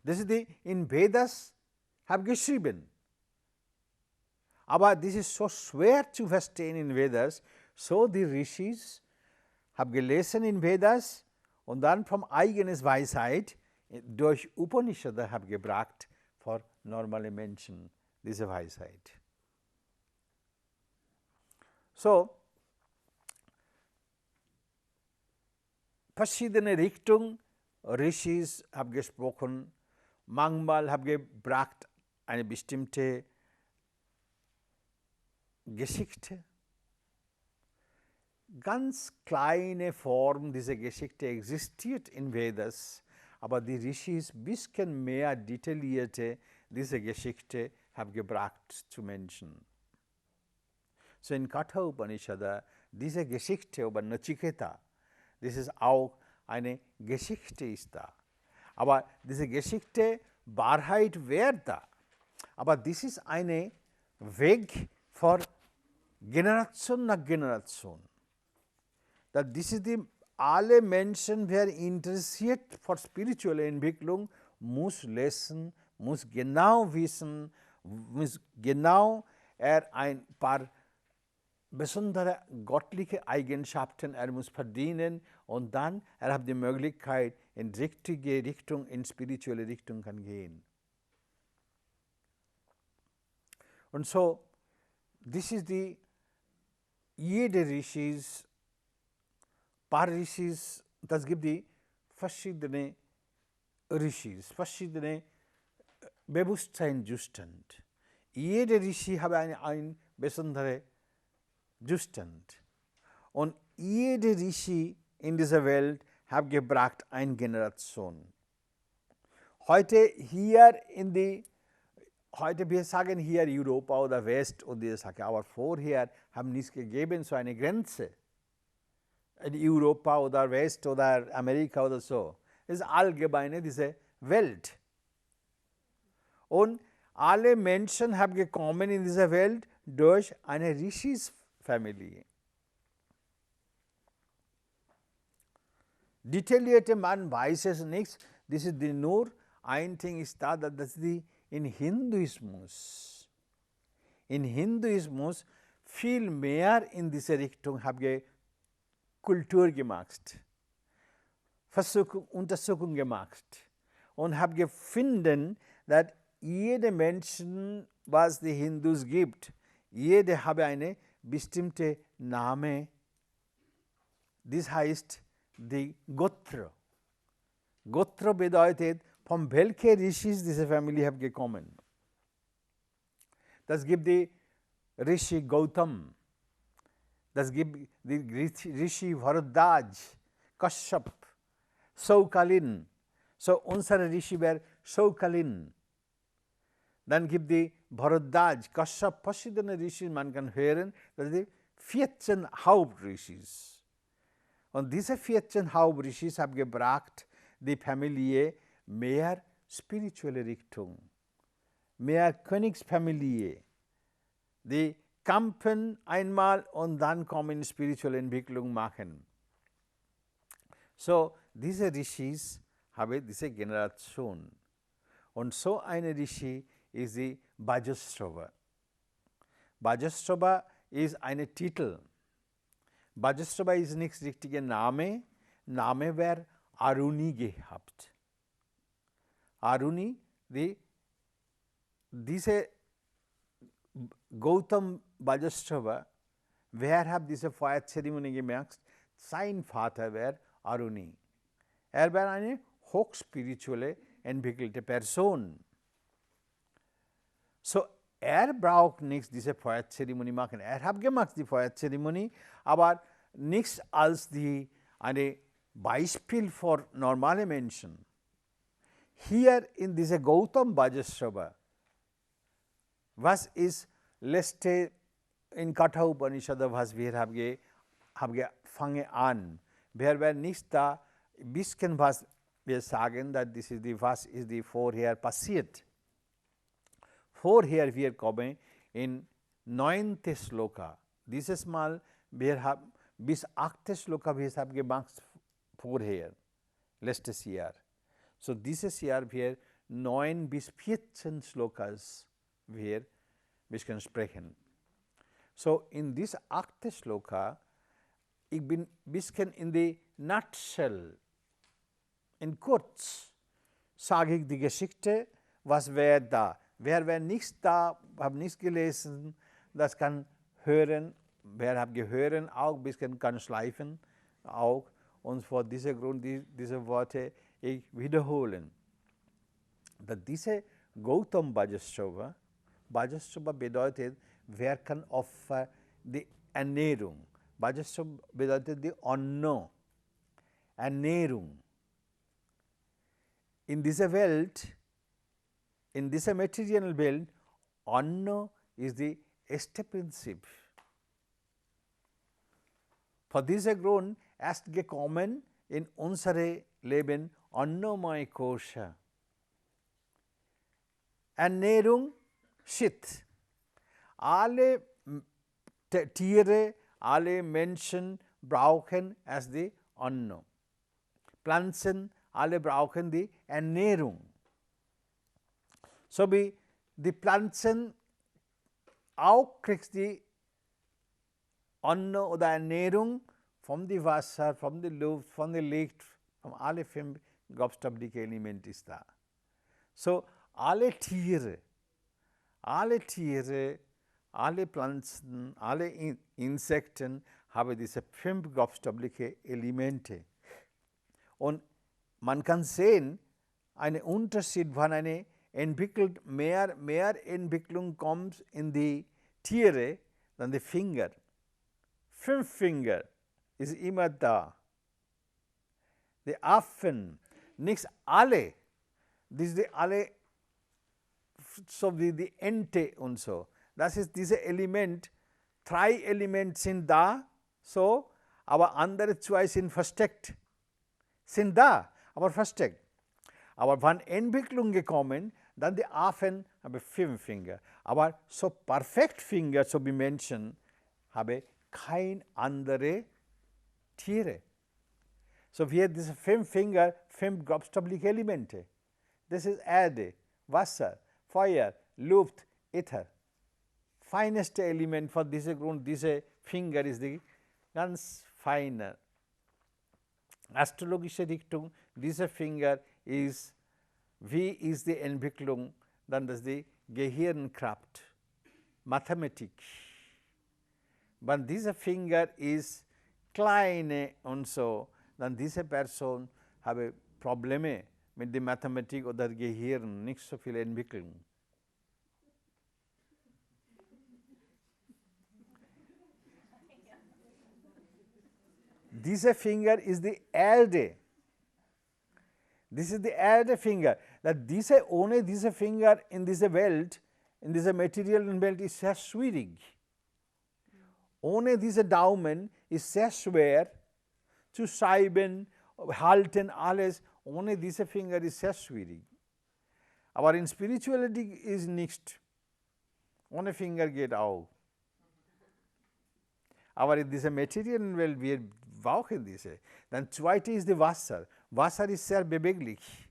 Das ist in Vedas habe geschrieben. Aber das ist so schwer zu verstehen in Vedas, so die Rishis haben gelesen in Vedas und dann vom eigenen Weisheit durch Upanishada haben gebracht für normale Menschen diese Weisheit. So, verschiedene Richtungen, Rishis haben gesprochen, manchmal haben gebracht eine bestimmte Geschichte. Ganz kleine Form dieser Geschichte existiert in Vedas, aber die Rishis ein bisschen mehr detaillierte diese Geschichte haben gebracht zu Menschen. So in Katha Upanishada, diese Geschichte über Nachiketas, das ist auch eine Geschichte ist da. Aber diese Geschichte, Wahrheit wäre da. Aber das ist ein Weg für Generation nach Generation. Das ist alle Menschen wären interessiert für spirituelle Entwicklung muss lesen, muss genau wissen, muss genau ein paar besondere göttliche Eigenschaften muss verdienen und dann hat die Möglichkeit, in richtige Richtung, in spirituelle Richtung kann gehen. Und so, this is the jede Rishis, paar Rishis, das gibt die verschiedene Rishis, verschiedene Bewusstseinszustand. Jede Rishi hat ein besonderer Zustand. Und jede Rishi in dieser Welt hat gebracht eine Generation. Heute wir sagen hier Europa oder West und diese Sache, aber vorher haben nichts gegeben, so eine Grenze. In Europa oder West oder Amerika oder so. Es ist allgemeine diese Welt. Und alle Menschen haben gekommen in dieser Welt durch eine Rishis-Familie. Detaillierte man weiß es nicht. Das ist nur ein Ding ist da, das ist die in Hinduismus. In Hinduismus viel mehr in diese Richtung habe Kultur gemacht, Untersuchung gemacht und habe gefunden, dass jede Menschen, was die Hindus gibt, jede habe eine bestimmte Name. Das heißt die Gotra. Gotra bedeutet, von welchen Rishis diese Familie hat gekommen. Das gibt die Rishi Gautam, das gibt die Rishi Bharadwaj, Kashyap, Saukalin. So unser Rishi wäre Saukalin. Dann gibt die Bharadwaj, Kashyap, verschiedene Rishis, man kann hören, das sind 14 Hauptrishis. Und diese 14 Hauptrishis haben gebracht, die Familie mehr spirituelle Richtung, mehr Königsfamilie. Die kämpfen einmal und dann kommen spirituelle Entwicklung machen. So, diese Rishis haben diese Generation. Und so eine Rishi ist die Bajasrava. Bajasrava ist ein Titel. Bajasrava ist nicht der richtige Name. Name wäre Aruni gehabt. Aruni, diese Gautam Bajasrava, wer hat diese Feuerzeremonie gemacht? Sein Vater wäre Aruni. Er war eine hochspirituelle, entwickelte Person. So, braucht nichts diese Feuerzeremonie machen. Hat gemacht die Feuerzeremonie, aber nichts als eine Beispiel für normale Menschen. Hier in dieser Gautam Bajasrava, was ist letzte in Katha Upanishada, was wir haben fangen an. Wir werden nicht da ein bisschen was wir sagen, dass was ist die vorher passiert. Vorher wir kommen in 9. Sloka. Dieses Mal wir haben bis 8. Sloka wir haben gemacht vorher, letztes Jahr. So dieses Jahr wir 9 bis 14 Slokas wir bisschen sprechen. So in this 8. Sloka, ich bin ein bisschen in die Nutshell, in kurz sage ich die Geschichte, was wäre da. Wer wäre nicht da, habe nichts gelesen, das kann hören, wer hat gehört, auch ein bisschen kann schleifen, auch. Und vor diesem Grund diese Worte ich wiederholen. Dass diese Gautam Bajasrava bedeutet, wer kann Opfer, die Ernährung. Bajasrava bedeutet die Anna, Ernährung. In dieser Welt, in dieser materiellen Welt, Anna ist das erste Prinzip. Vor diesem Grund ist gekommen in unser Leben Annamaya Kosha. Ernährung, Shit. Alle Tiere, alle Menschen brauchen es die Anna. Pflanzen, alle brauchen die Ernährung. So die Pflanzen auch kriegt die Anna oder Ernährung vom die Wasser, vom die Luft, von die Licht, von alle 5 grobstoffliche Elemente ist da. So alle Tiere, alle Pflanzen, alle Insekten haben diese 5 grobstoffliche Elemente. Und man kann sehen, einen Unterschied, wenn eine mehr Entwicklung kommt in die Tiere, dann die Finger. 5 Finger ist immer da. Die Affen, nicht alle, das ist alle, so wie die Ente und so. Das ist dieses Element, 3 Elemente sind da, so, aber andere 2 sind versteckt. Sind da, aber versteckt. Aber wenn Entwicklung gekommen, dann die Affen haben 5 Finger. Aber so perfekt Finger, so wie Menschen, haben kein andere Tiere. So wir diese 5 Finger, 5 grobstoffliche Elemente. Das ist Erde, Wasser, Feuer, Luft, Äther. Feineste Element von diesem Grund, diese Finger ist die ganz feine. Astrologische Richtung, dieser Finger ist, wie ist die Entwicklung, dann das die Gehirnkraft, Mathematik. Wenn dieser Finger ist kleine und so, dann diese Person habe Probleme mit der Mathematik oder Gehirn, nicht so viel Entwicklung. Dieser Finger ist die Erde. Das ist die Erde-Finger. Ohne diese Finger in dieser Welt, in dieser materiellen Welt, ist sehr schwierig. Ohne diese Daumen ist sehr schwer zu schreiben, halten, alles. Ohne diese Finger ist sehr schwierig. Aber in Spirituality ist nicht. Ohne Finger geht auch. Aber in dieser materiellen Welt, wir brauchen diese. Dann zweite ist das Wasser. Wasser ist sehr beweglich.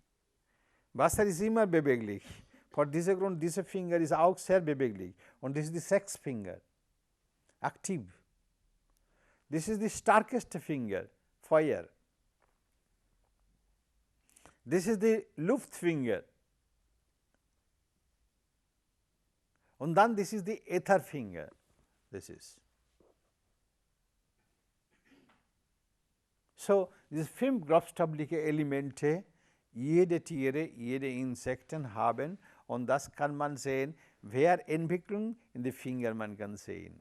Wasser ist immer beweglich. Vor diesem Grund, dieser Finger ist auch sehr beweglich. Und das ist die Sechsfinger. Aktiv. Das ist die stärkste Finger. Feuer. Das ist die Luftfinger. Und dann, das ist die Ätherfinger. Das ist. So, diese 5 grobstoffliche Elemente, jede Tiere, jede Insekten haben, und das kann man sehen, wer Entwicklung in den Fingern man kann sehen.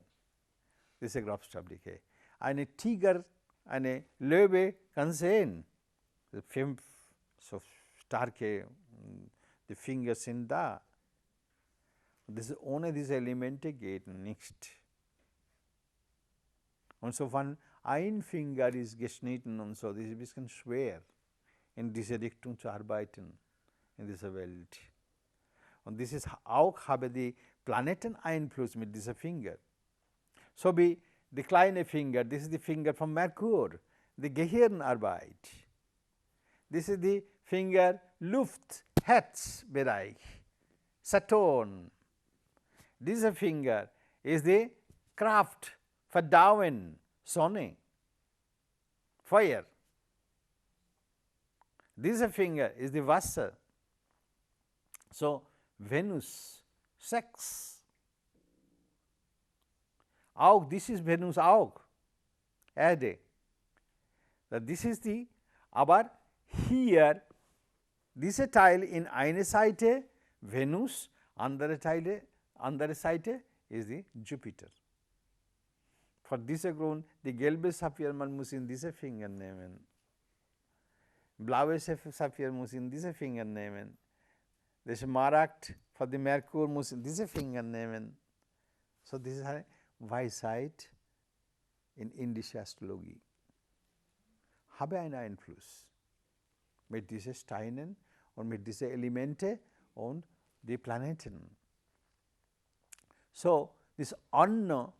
Diese grobstoffliche. Eine Tiger, eine Löwe kann sehen. 5 so starke, die Finger sind da. Das, ohne diese Elemente geht nicht. Und so wenn ein Finger ist geschnitten und so, das ist ein bisschen schwer, in diese Richtung zu arbeiten, in dieser Welt. Und das ist auch, habe die Planeten Einfluss mit dieser Finger. So wie die kleine Finger, das ist die Finger von Merkur, die Gehirnarbeit. Das ist die Finger Luft, Herzbereich, Saturn. Dieser Finger ist die Kraft, Verdauen, Sonne, Feuer. Dieser Finger ist die Wasser. So Venus, Sex. Auch, das ist Venus auch, Erde. Das ist die, aber hier, dieser Teil in eine Seite Venus, andere Seite ist die Jupiter. Vor diesem Grund, die gelbe Saphir, man muss in diese Finger nehmen. Blaue Saphir muss in diese Finger nehmen. Der Smaragd für die Merkur muss in diese Finger nehmen. So, das ist eine Weisheit in indischer Astrologie. Habe einen Einfluss mit diesen Steinen und mit diesen Elementen und die Planeten. So, this Anna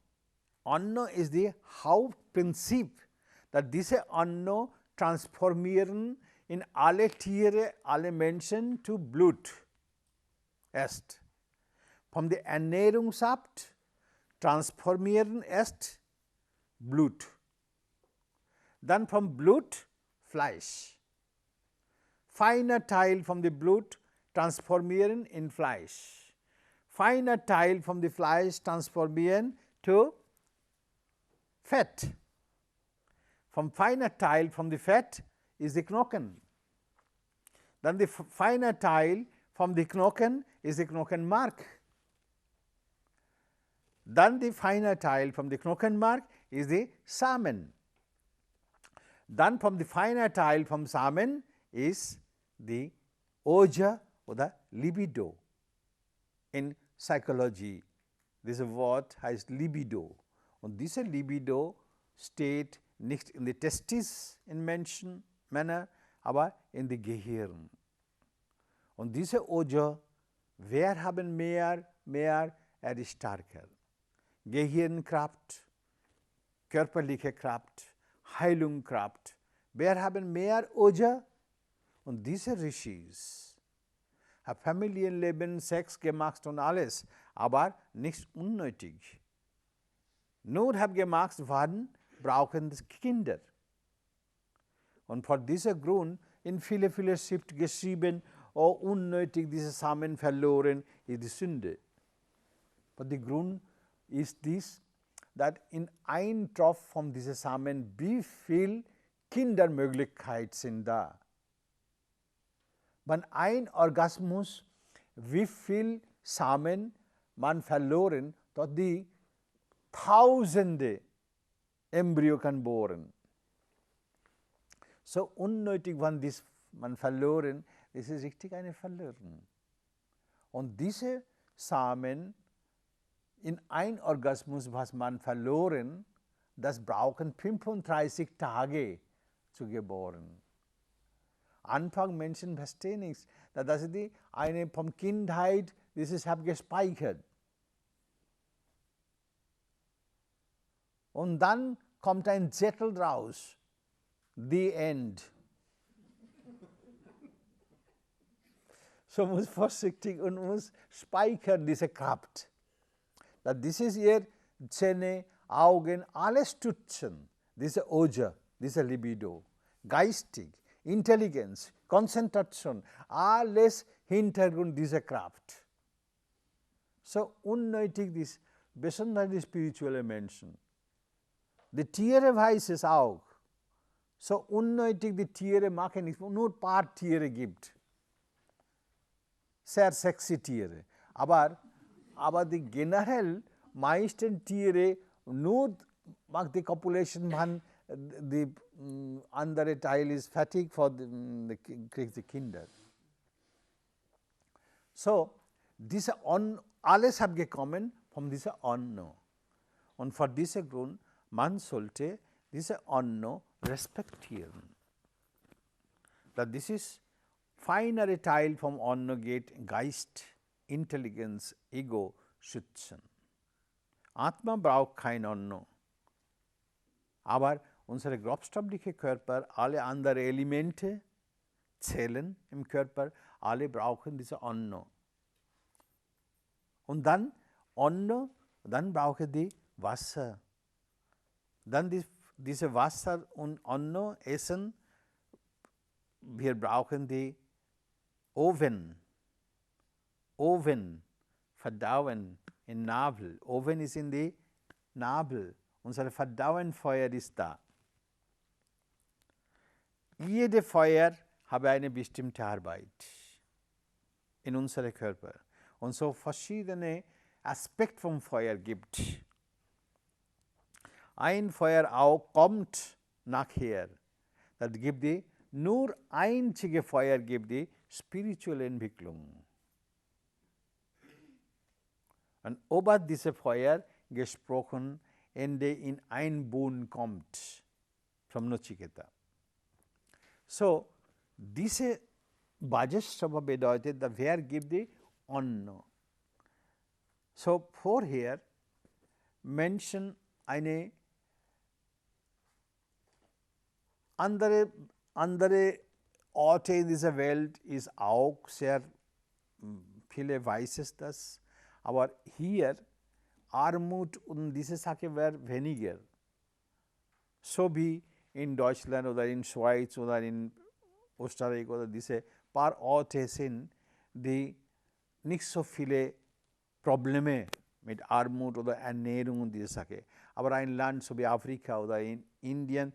ist das Hauptprinzip, dass diese Anna transformieren in alle Tiere, alle Menschen zu Blut, erst. Von der Ernährungssaft transformieren erst Blut. Dann vom Blut Fleisch. Feiner Teil von dem Blut transformieren in Fleisch. Feiner Teil von dem Fleisch transformieren to Fett. Vom feiner Teil von dem Fett ist die Knochen. Dann der feiner Teil von den Knochen ist die Knochenmark. Dann der feiner Teil von der Knochenmark ist die Samen. Dann vom der feiner Teil vom Samen ist die Oja oder Libido. In Psychology, dieses Wort heißt Libido. Und diese Libido steht nicht in den Testis in Menschen, Männer, aber in dem Gehirn. Und diese Oja, wer haben mehr, er ist stärker. Gehirnkraft, körperliche Kraft, Heilungskraft. Wer haben mehr Oja? Und diese Rishis haben Familienleben, Sex gemacht und alles, aber nicht unnötig. Nur haben gemacht worden, brauchen Kinder. Und vor diesem Grund in viele Schriften geschrieben, oh, unnötig diese Samen verloren, ist die Sünde. Aber der Grund ist dies, dass in ein Tropf von diesen Samen, wie viel Kindermöglichkeiten sind da. Bei ein Orgasmus, wie viel Samen man verloren, dort die Tausende Embryo kann bohren. So unnötig, wenn dies man verloren, das ist richtig eine Verlören. Und diese Samen in ein Orgasmus, was man verloren, das brauchen 35 Tage zu geboren. Anfang Menschen verstehen nichts. Das ist die eine von Kindheit, das ist habe gespeichert. Und dann kommt ein Zettel raus. The end. So muss vorsichtig und muss speichern diese Kraft. Das ist ihr Zähne, Augen, alles stützen. Diese Oja, diese Libido, geistig, Intelligenz, Konzentration, alles Hintergrund dieser Kraft. So unnötig, besonders die spirituellen Menschen. Die Tiere weiß es auch. So unnötig die Tiere machen nicht, nur ein paar Tiere gibt. Sehr sexy Tiere. Aber die generell meisten Tiere nur macht die Population man, die andere Teil ist fertig für die Kinder. So, alles hat gekommen von dieser Onno. Und vor diesem Grund, man sollte diese Onno respektieren. Das ist feinere Teil vom Onno geht Geist, Intelligenz, Ego schützen. Atma braucht kein Onno. Aber unser grobstofflicher Körper, alle anderen Elemente, Zellen im Körper, alle brauchen diese Onno. Und dann Onno, dann brauchen die Wasser. Dann diese Wasser und Onno essen, wir brauchen die Oven, verdauen im Nabel. Oven ist in die Nabel. Unser Verdauenfeuer ist da. Jede Feuer hat eine bestimmte Arbeit in unserem Körper. Und so verschiedene Aspekte vom Feuer gibt. Ein Feuer auch kommt nachher. Das gibt die nur einzige Feuer gibt die spirituelle Entwicklung. Und über diese Feuer gesprochen, Ende in ein Boon kommt, vom Nachiketas. So, diese Bhajastava bedeutet, wer gibt die Onno. So, vorher Menschen eine andere Orte in dieser Welt ist auch sehr viele weiß es das, aber hier Armut und diese Sache wäre weniger. So wie in Deutschland oder in Schweiz oder in Österreich oder diese paar Orte sind, die nicht so viele Probleme mit Armut oder Ernährung und diese Sache. Aber ein Land so wie Afrika oder in Indien,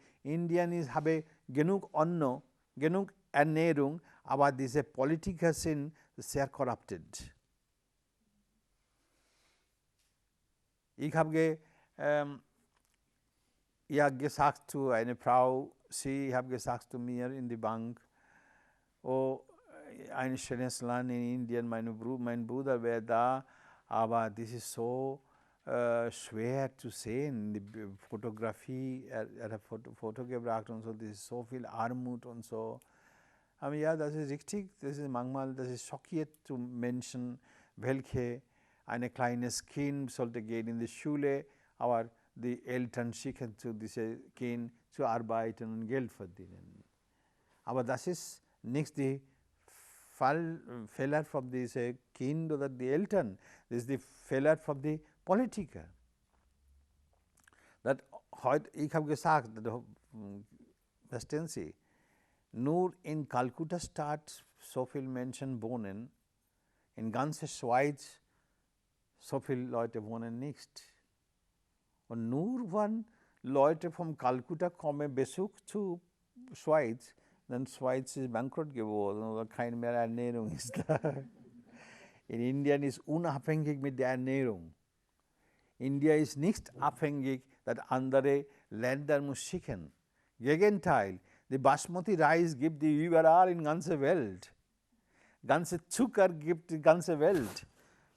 habe genug Anno, genug Ernährung, aber diese Politiker sind sehr corrupted. Ich habe gesagt zu einer Frau, sie hat gesagt zu mir in die Bank, oh, ein schönes Land in Indien, mein Bruder wäre da, aber das ist so schwer zu sehen, die Fotografie, er hat Foto gebracht und so, das ist so viel Armut und so. Aber ja, das ist richtig, das ist manchmal, das ist schockiert zu Menschen, welche ein kleines Kind sollte gehen in die Schule, aber die Eltern schicken zu diesem Kind zu arbeiten und Geld verdienen. Aber das ist nicht die Fehler von diesem Kind oder die Eltern, das ist die Fehler von den Politikern. Ich habe gesagt, verstehen Sie, nur in Kalkutta-Stadt so viele Menschen wohnen, in ganzer Schweiz so viele Leute wohnen nicht. Und nur wenn Leute von Kalkutta kommen, Besuch zu Schweiz, dann Schweiz ist bankrott geworden oder keine mehr Ernährung ist da. In Indien ist unabhängig mit der Ernährung. India ist nicht abhängig, dass andere Länder muss schicken. Gegenteil, die Basmati Reis gibt die überall in der ganzen Welt. Ganze Zucker gibt die ganze Welt.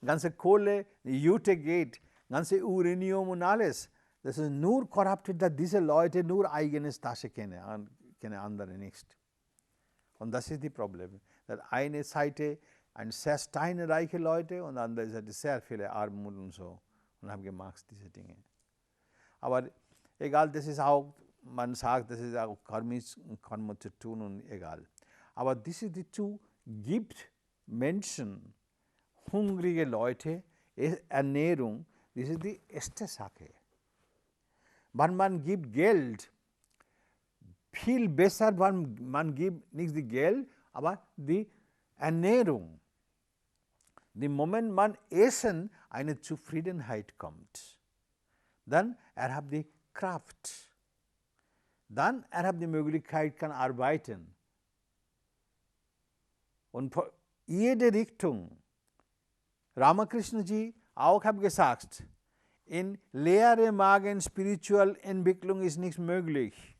Ganze Kohle, die Jute geht, ganze Uranium und alles. Das ist nur korruptiert, dass diese Leute nur eigenes Tasche kennen, andere nicht. Und das ist das Problem. Dass eine Seite ein sehr steinreiche Leute und andere Seite sehr viele Armut und so und haben gemacht diese Dinge. Aber egal, das ist auch, man sagt, das ist auch karmisch und Karma zu tun und egal. Aber diese dazu gibt Menschen, hungrige Leute, Ernährung, das ist die erste Sache. Wenn man gibt Geld, viel besser, wenn man gibt nicht die Geld, aber die Ernährung. Im Moment man essen, eine Zufriedenheit kommt. Dann hat die Kraft. Dann hat die Möglichkeit, kann arbeiten. Und jede Richtung. Ramakrishnaji auch hat gesagt, in leere Magen spiritual Entwicklung ist nicht möglich.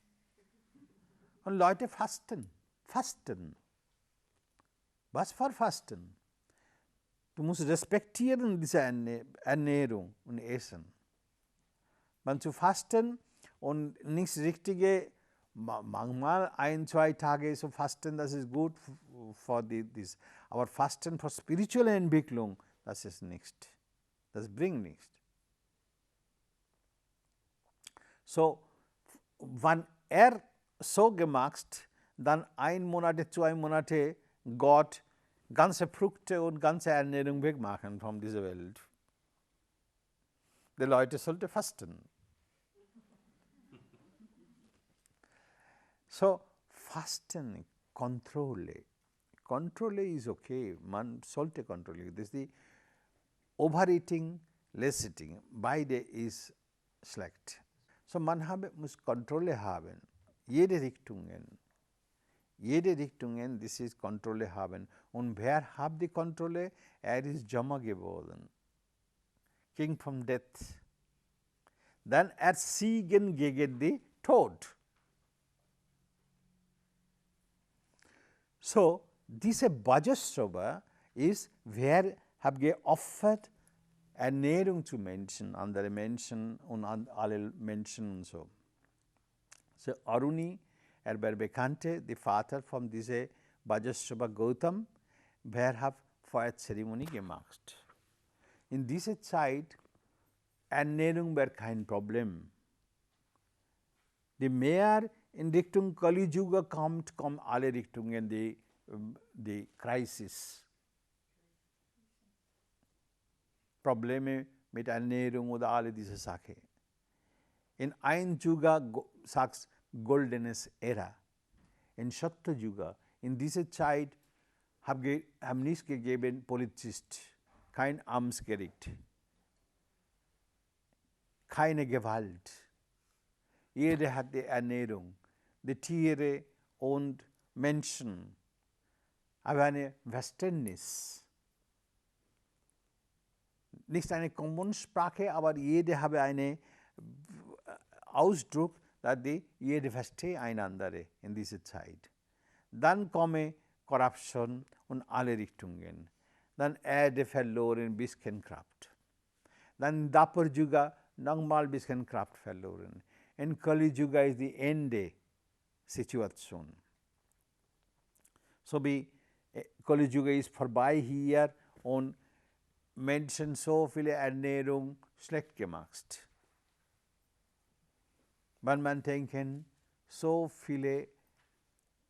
Und Leute fasten. Was für Fasten? Du musst respektieren diese Ernährung und Essen. Man zu fasten und nichts Richtige, manchmal 1, 2 Tage so fasten, das ist gut für dies. Aber Fasten für spirituelle Entwicklung, das ist nicht. Das bringt nichts. So, wenn so gemacht, dann 1 Monat, 2 Monate Gott ganze Früchte und ganze Ernährung wegmachen von dieser Welt. Die Leute sollten fasten. So, Fasten, Kontrolle. Kontrolle ist okay, man sollte kontrollieren. Das ist die Overeating, Less Eating, beide ist schlecht. So, man muss Kontrolle haben, jede Richtungen, das ist Kontrolle haben. Und wer hat die Kontrolle? Ist Yama geworden, King from Death. Dann siegen gegen den Tod. So, diese Bhajasrava ist, wer hat geopfert Ernährung zu Menschen, andere Menschen und alle Menschen und so. So, Aruni, war bekannte, der Vater von dieser Bhajasrava Gautam, wer hat Feuerzeremonie gemacht. In dieser Zeit, Ernährung war kein Problem. Je mehr in Richtung Kali Yuga kommen alle Richtungen die Crisis. Probleme mit Ernährung oder alle diese Sache. In ein Yuga sagst goldenes Ära. In Satya Yuga, in dieser Zeit haben nichts gegeben Polizist, kein Amtsgericht, keine Gewalt. Jeder hatte Ernährung, die Tiere und Menschen, aber ein Verständnis. Nicht eine Kommunensprache, aber jeder habe einen Ausdruck, dass jeder versteht einander in dieser Zeit. Dann komme Corruption und alle Richtungen. Dann Erde verloren, ein bisschen Kraft. Dann Dapur Yuga nochmal ein bisschen Kraft verloren. In Kali Yuga ist die Ende Situation. So wie Kali Yuga ist vorbei hier und Menschen so viele Ernährung schlecht gemacht. Wenn man denken, so viele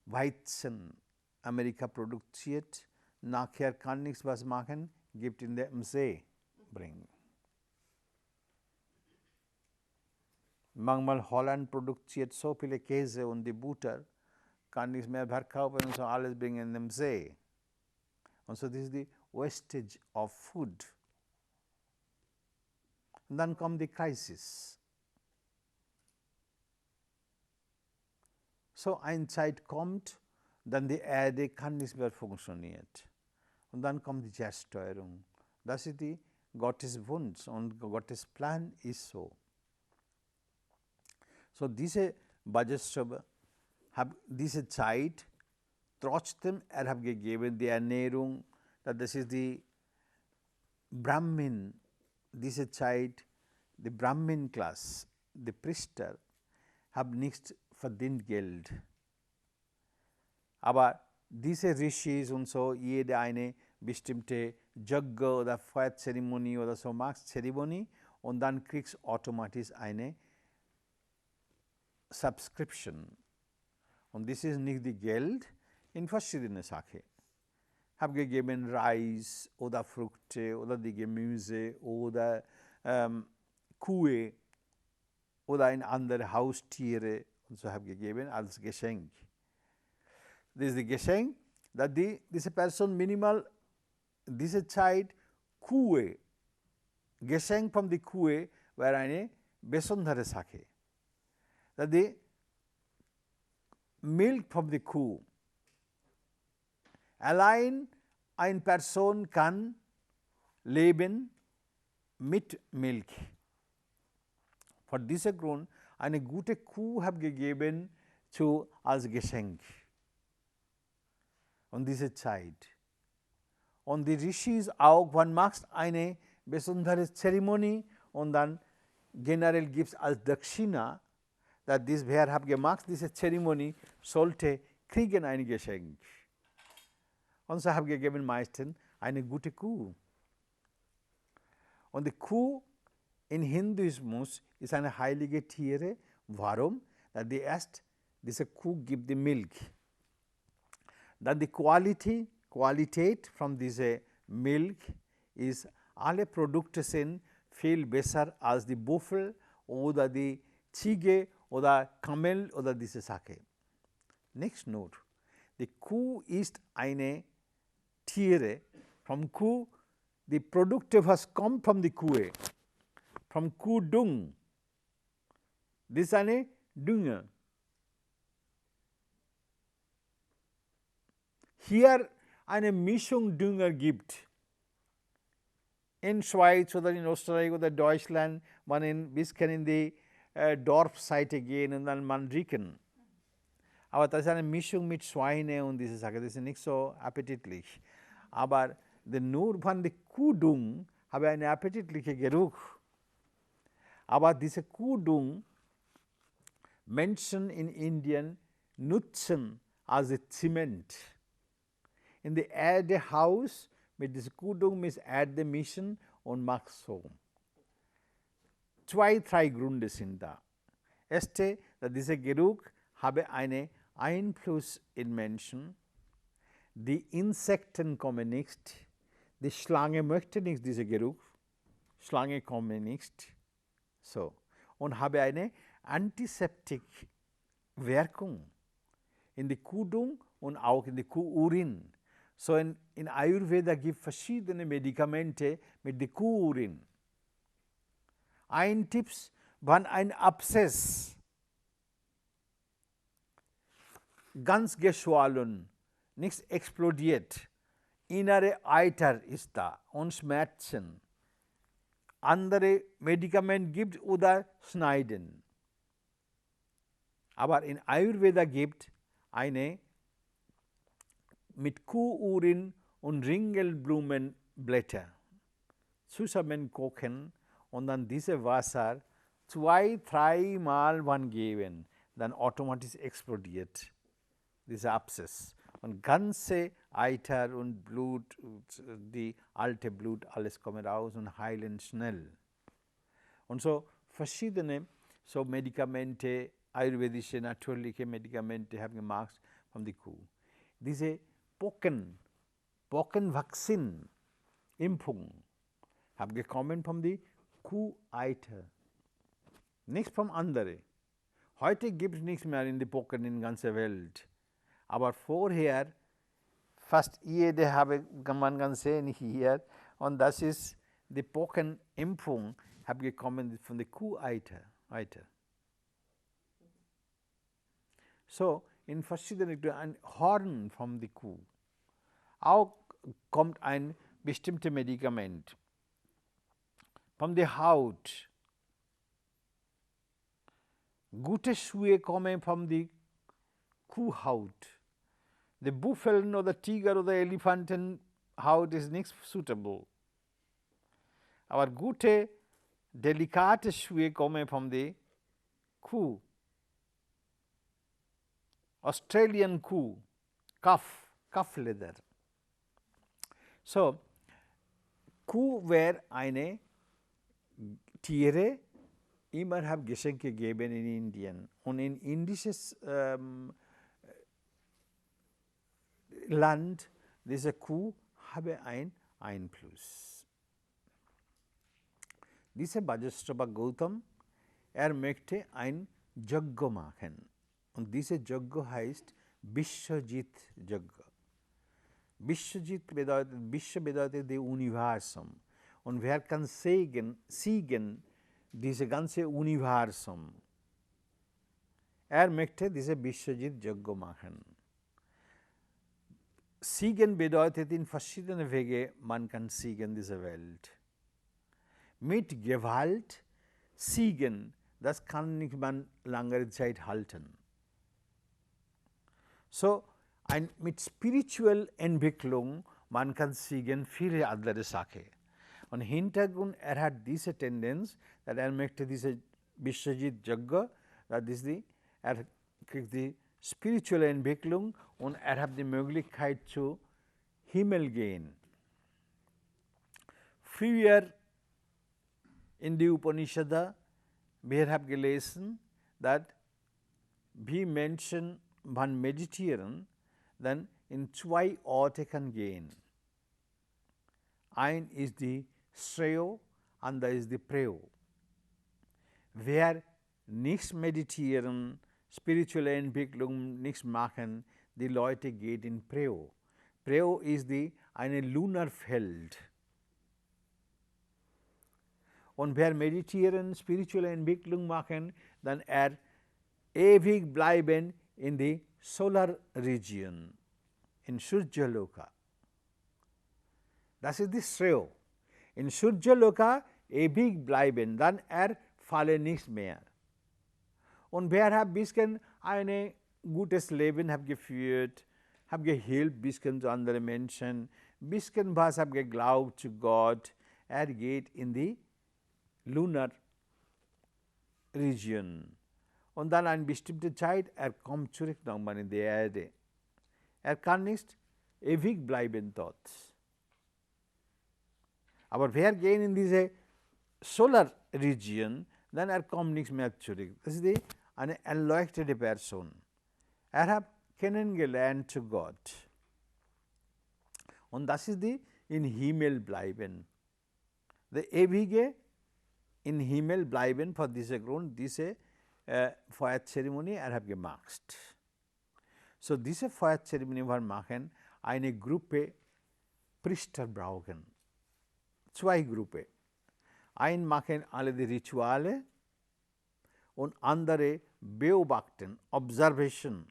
Weizen Amerika produziert, nachher kann nichts was machen, gibt in den See bringen. Manchmal Holland produziert so viele Käse und die Butter, kann nichts mehr verkaufen und so alles bringen in den See. Und so this is the wastage of food. Und dann kommt die Crisis. So eine Zeit kommt, dann die Erde kann nicht mehr funktionieren. Und dann kommt die Zerstörung. Das ist die Gottes Wunsch und Gottes Plan ist so. So diese Bajashrava hat diese Zeit trotzdem hat gegeben, die Ernährung, das ist die Brahmin, diese Zeit, die Brahmin-Klasse, die Priester, haben nicht verdient Geld. Aber diese Rishis und so, jede eine bestimmte Jagga oder Feuerzeremonie oder so macht Zeremonie und dann kriegst du automatisch eine Subscription. Und das ist nicht die Geld in verschiedene Sachen. Habe gegeben Reis oder Früchte oder die Gemüse oder Kuh oder ein andere Haustiere und so habe gegeben als Geschenk. Das ist das Geschenk, dass diese Person minimal diese Zeit Kuh, Geschenk von der Kuh war eine besondere Sache. Dass die Milch von der Kuh, allein eine Person kann leben mit Milch. Von diesem Grund eine gute Kuh habe gegeben als Geschenk. Und diese Zeit. Und die Rishis auch, man macht eine besondere Zeremonie und dann generell gibt es als Dakshina, dass wer hat gemacht, diese Zeremonie sollte kriegen ein Geschenk. Und so habe ich gegeben meistens eine gute Kuh. Und die Kuh in Hinduismus ist eine heilige Tiere. Warum? Dass diese Kuh gibt die Milch. Dann die Qualität von dieser Milch ist, alle Produkte sind viel besser als die Buffel oder die Ziege oder Kamel oder diese Sache. Nicht nur. Die Kuh ist eine Tiere. Vom Kuh, die Produkte, was kommt von der Kuh, vom Kuhdung, das ist eine Dünger. Hier eine Mischung Dünger gibt. In Schweiz oder in Österreich oder Deutschland, man ein bisschen in die Dorfseite gehen und dann man riechen. Aber das ist eine Mischung mit Schweine und diese Sache, das ist nicht so appetitlich. Aber nur von der Kuhdung habe ich einen appetitlichen Geruch. Aber diese Kuhdung, Menschen in Indien nutzen als Zement. In der Erde Haus mit dieser Kuhdung mit Erde mischen und macht so. 2, 3 Gründe sind da. Erste, dass dieser Geruch habe einen Einfluss in Menschen. Die Insekten kommen nicht, die Schlange möchte nicht diesen Geruch. Schlange komme nicht. So. Und habe eine antiseptische Wirkung in die Kuhdung und auch in die Kuhurin. So in Ayurveda gibt verschiedene Medikamente mit der Kuhurin. Ein Tipp, wenn ein Abszess ganz geschwollen, nichts explodiert, innere Eiter ist da und Schmerzen, andere Medikamente gibt oder schneiden. Aber in Ayurveda gibt eine mit Kuhurin und Ringelblumenblätter zusammen kochen und dann dieses Wasser 2-3 Mal wann geben, dann automatisch explodiert dieser Abszess. Und ganze Eiter und Blut, die alte Blut, alles kommt raus und heilen schnell. Und so verschiedene so Medikamente, ayurvedische, natürliche Medikamente haben gemacht von der Kuh. Diese Pockenvaccin, Impfung, haben gekommen von der Kuh-Eiter, nichts vom anderen. Heute gibt es nichts mehr in die Pocken in der ganzen Welt. Aber vorher, fast jede man kann sehen hier, und das ist die Pockenimpfung, habe gekommen von der Kuh-Eiter. So, in verschiedenen, ein Horn von der Kuh. Auch kommt ein bestimmtes Medikament. Von der Haut. Gute Schuhe kommen von der Kuhhaut. Die Buffelen oder Tiger oder Elefantenhaut ist nicht suitable. Aber gute, delikate Schuhe kommen von der Kuh. Australian Kuh, Calf Leather. So, Kuh wäre eine Tiere, immer haben Geschenke gegeben in Indien. Und in indisches Land, diese Kuh habe einen Einfluss. Dieser Bhajashrava Gautam, möchte ein Yajna machen. Und diese Yajna heißt Vishwajit Yajna. Vishwajit bedeutet das Universum. Und wer kann siegen dieses ganze Universum? Möchte diese Vishwajit Yajna machen. Siegen bedeutet in verschiedenen Wegen, man kann siegen diese Welt. Mit Gewalt siegen, das kann nicht man langere Zeit halten. So, mit spiritueller Entwicklung, man kann siegen viele andere Sachen. Und Hintergrund, hat diese Tendenz, dass möchte diese Vishwajit Yajna, das ist kriegt die spirituelle Entwicklung und hat die Möglichkeit zu Himmel gehen. Früher in die Upanishada, wir haben gelesen, dass wir Menschen, wenn meditieren, dann in 2 Orte kann gehen. Ein ist die Shreyo, andere ist die Preyo. Wer nichts meditieren, spirituelle Entwicklung nichts machen, die Leute gehen in Preyo. Preyo ist eine Lunarfeld. Und wer meditieren, spirituelle Entwicklung machen, dann ewig bleiben in die Solar Region, in Surjaloka. Das ist die Shreyo. In Surjaloka ewig bleiben, dann fallen nichts mehr. Und wer hat ein bisschen ein gutes Leben geführt, hat gehilft ein bisschen zu anderen Menschen, ein bisschen was hat geglaubt zu Gott, geht in die Lunar Region. Und dann eine bestimmte Zeit, kommt zurück nochmal in die Erde. Kann nicht ewig bleiben dort. Aber wer geht in diese Solar Region, dann kommt nichts mehr zurück. Das ist eine erleuchtete Person. Hat kennengelernt zu Gott. Und das ist in Himmel bleiben. The ewige in Himmel bleiben vor diesem Grund, diese Feuerzeremonie habe gemacht. So diese Feuerzeremonie wir machen, eine Gruppe Priester brauchen. Zwei Gruppen. Ein machen alle die Rituale und andere beobachten, Observation.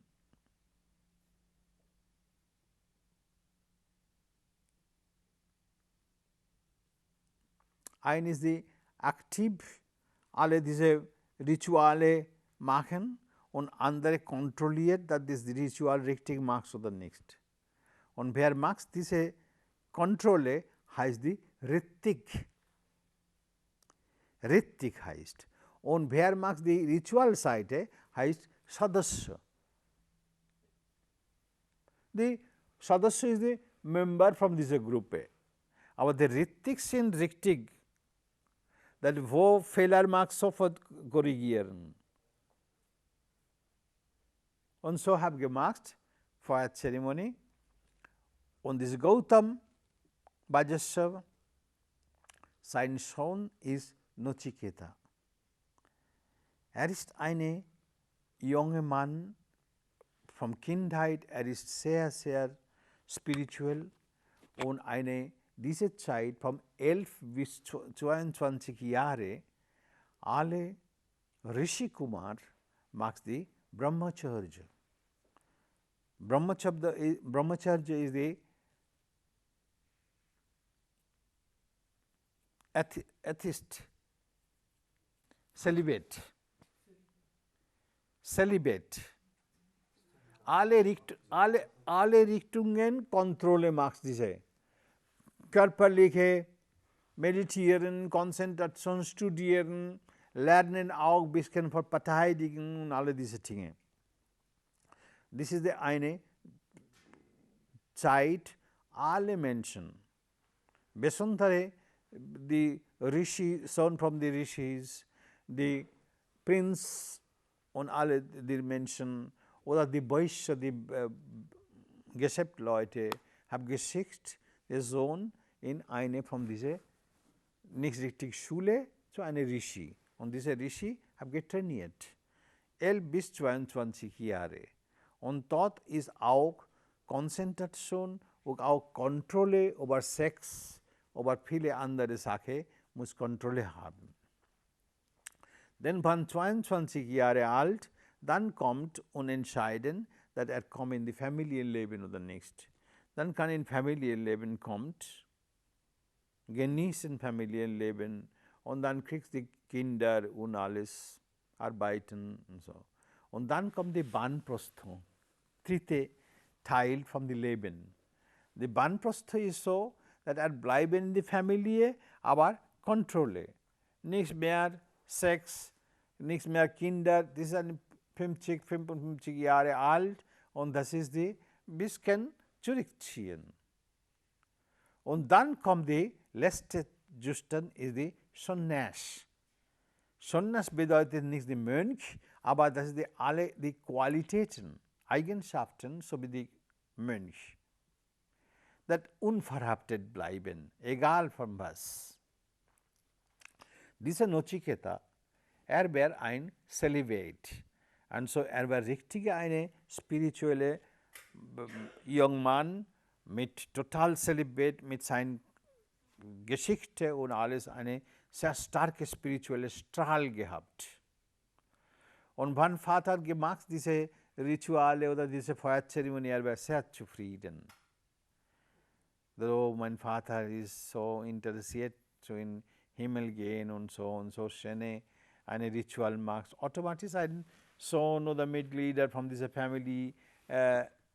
Ein ist die aktiv alle diese Rituale machen und andere kontrolliert, dass das Ritual richtig machst oder nicht. Und wer macht diese Kontrolle, heißt die Ritik. Ritik heißt. Und wer macht die Ritualseite, heißt Sadasya. Die Sadasya ist the member from dieser Gruppe. Aber die Ritik sind richtig. Dass wo Fehler macht, sofort korrigieren. Und so habe ich gemacht, Feuerzeremonie. Und this Gautam Vajrasattva, sein Sohn ist Nachiketa. Ist ein junger Mann von Kindheit, ist sehr, sehr spirituell und diese Zeit von 11 bis 22 Jahre, alle Rishi Kumar macht die Brahmacharya. Brahmacharya is the atheist, celibate. Alle Richtungen Kontrolle macht diese. Körperliche, meditieren, Konzentration studieren, lernen auch ein bisschen verteidigen und alle diese Dinge. Das ist eine Zeit, alle Menschen, besonders die Sohn von den Rishis, die Prinz und alle die Menschen oder die Vaishya, die Geschäftsleute, haben geschickt, den Sohn in eine von dieser nicht richtig Schule zu einer Rishi. Und dieser Rishi hat getrainiert, 11 bis 22 Jahre. Und dort ist auch Konzentration und auch Kontrolle über Sex, über viele andere Sachen, muss Kontrolle haben. Denn wenn 22 Jahre alt, dann kommt und entscheiden, dass kommt in die Familienleben oder nicht. Dann kann in Familienleben kommt, genießen Familienleben und dann kriegst du Kinder und alles, arbeiten und so. Und dann kommt die Banprastha, dritte Teil vom Leben. Die Banprastha ist so, dass bleiben in der Familie, aber Kontrolle. Nicht mehr Sex, nicht mehr Kinder, die sind 50, 55 Jahre alt und das ist die bisschen zurückziehen. Und dann kommt die letzte Zustand, ist die Sannyas. Sannyas bedeutet nicht der Mönch, aber das ist alle die Qualitäten, Eigenschaften, so wie die Mönch. Das unverhaftet bleiben, egal von was. Dieser Nachiketa, war ein Celibate. Und so war richtig eine spirituelle junger Mann mit total Celibate, mit seiner Geschichte und alles, eine sehr starke spirituelle Strahl gehabt. Und wenn Vater gemacht diese Rituale oder diese Feuerzeremonie, war sehr zufrieden. So, mein Vater ist so interessiert, so in Himmel gehen und so schöne eine Ritual macht. Automatisch ein Sohn oder Mitglieder von dieser Familie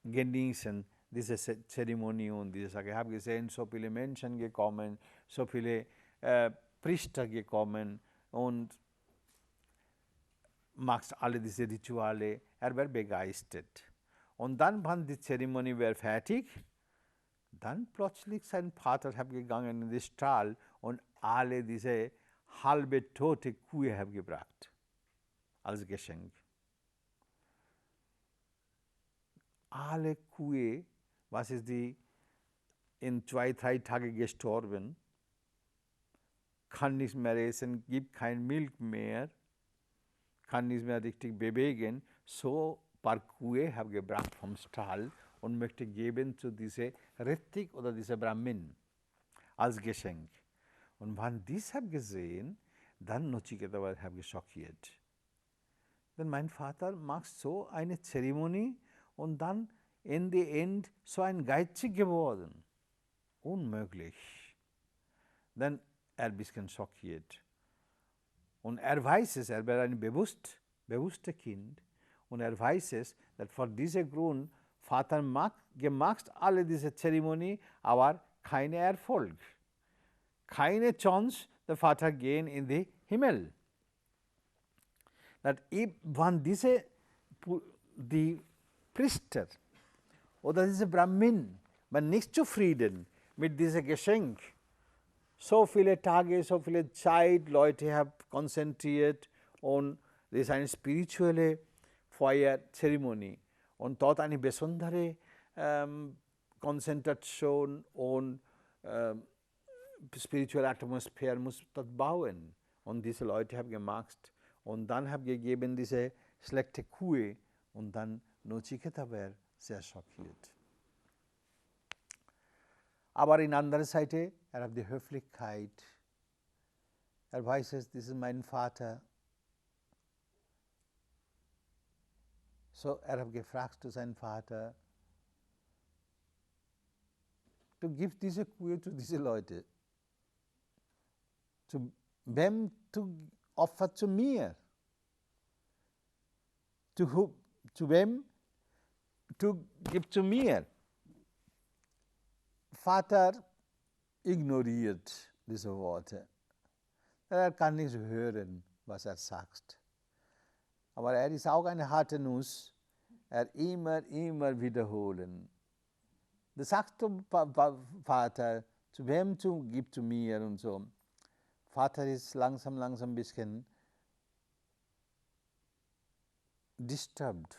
genießen diese Zeremonie und diese Sache. Ich habe gesehen, so viele Menschen gekommen, so viele Priester gekommen und macht alle diese Rituale. War begeistert. Und dann, wenn die Zeremonie war fertig, dann plötzlich sein Vater hat gegangen in den Stall und alle diese halbe tote Kühe haben gebracht als Geschenk. Alle Kühe, was ist die in 2, 3 Tagen gestorben, kann nicht mehr essen, gibt kein Milch mehr, kann nicht mehr richtig bewegen, so paar Kühe habe gebracht vom Stall und möchte geben zu diese Rittik oder diese Brahmin als Geschenk. Und wann dies habe gesehen, dann Nachiketas habe geschockiert. Denn mein Vater macht so eine Zeremonie und dann in the end so ein geizig geworden. Unmöglich. Dann ein bisschen schockiert. Und weiß es, wäre ein bewusstes Kind. Und weiß es, dass vor diesem Grund Vater gemacht alle diese Zeremonie, aber kein Erfolg. Keine Chance, der Vater gehen in den Himmel. Wann die Priester oder diese Brahmin waren nicht zufrieden mit diesem Geschenk. So viele Tage, so viele Zeit, Leute haben konzentriert und das ist eine spirituelle Feuerzeremonie. Und dort eine besondere Konzentration und spirituelle Atmosphäre muss dort bauen. Und diese Leute haben gemacht. Und dann habe ich gegeben diese schlechte Kuh und dann Nachiketas war sehr schockiert. Aber in anderer Seite, hat die Höflichkeit. Weiß es, das ist mein Vater. So, hat gefragt zu seinem Vater, du gibst diese Kuh zu diesen Leuten. Zu wem du opferst zu mir? Zu wem du gibst zu mir? Vater ignoriert diese Worte. Er kann nicht hören, was er sagt. Aber er ist auch eine harte Nuss. Er immer wiederholen. Du sagst zum Vater, zu wem du gibst zu mir und so. Vater ist langsam ein bisschen disturbed,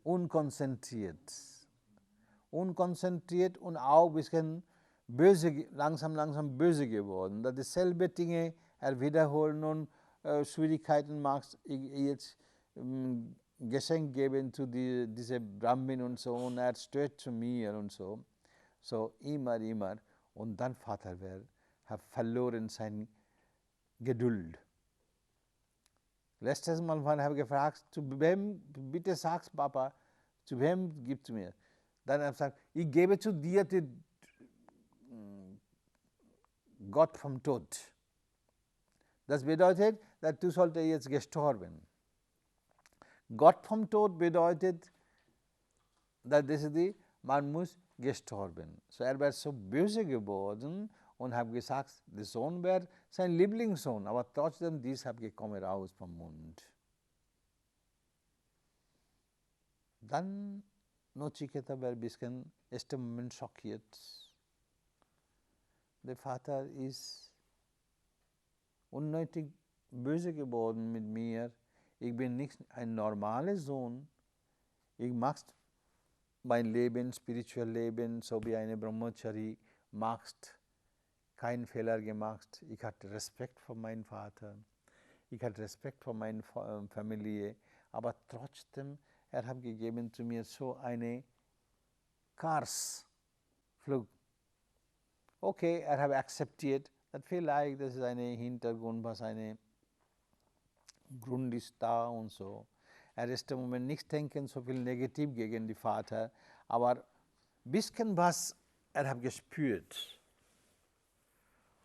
unkonzentriert und auch ein bisschen böse, langsam böse geworden. Dass dieselbe Dinge wiederholen und Schwierigkeiten macht, jetzt Geschenk geben zu diese Brahmin und so, und er stört zu mir und so. So immer. Und dann Vater hat verloren seine Geduld. Letztes Mal habe ich gefragt, zu wem, bitte sagst Papa, zu wem gibst du mir? Dann habe ich gesagt, ich gebe zu dir den Gott vom Tod. Das bedeutet, dass du solltest jetzt gestorben. Gott vom Tod bedeutet, dass man muss gestorben. So war so böse geworden und habe gesagt, der Sohn wäre sein Lieblingssohn, aber trotzdem dies habe gekommen raus vom Mund. Dann Nachiketas war ein bisschen, erster Moment schockiert. Der Vater ist unnötig böse geworden mit mir. Ich bin nicht ein normaler Sohn. Ich mache mein Leben, spirituelles Leben, so wie eine Brahmachari machst, keinen Fehler gemacht. Ich hatte Respekt vor meinem Vater. Ich hatte Respekt vor meiner Familie. Aber trotzdem, hat gegeben zu mir so eine Karsflug. Okay, habe akzeptiert, dass vielleicht das ist ein Hintergrund, was eine Grund ist da und so. Ist im Moment nicht denken, so viel negativ gegen den Vater, aber ein bisschen was habe gespürt.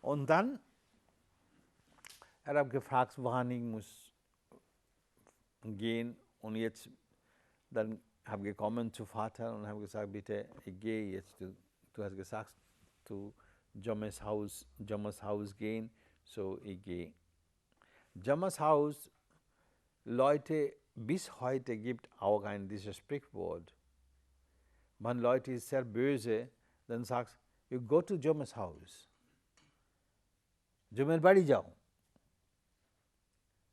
Und dann habe gefragt, wann ich muss gehen, und jetzt dann habe ich gekommen zu Vater und habe gesagt, bitte, ich gehe jetzt. Du hast gesagt, zu Yamas Haus gehen, so ich gehe. Yamas Haus, Leute, bis heute gibt auch dieses Sprichwort. Wenn Leute ist sehr böse, dann sagst you go to Yamas Haus. Yamas Badi jao.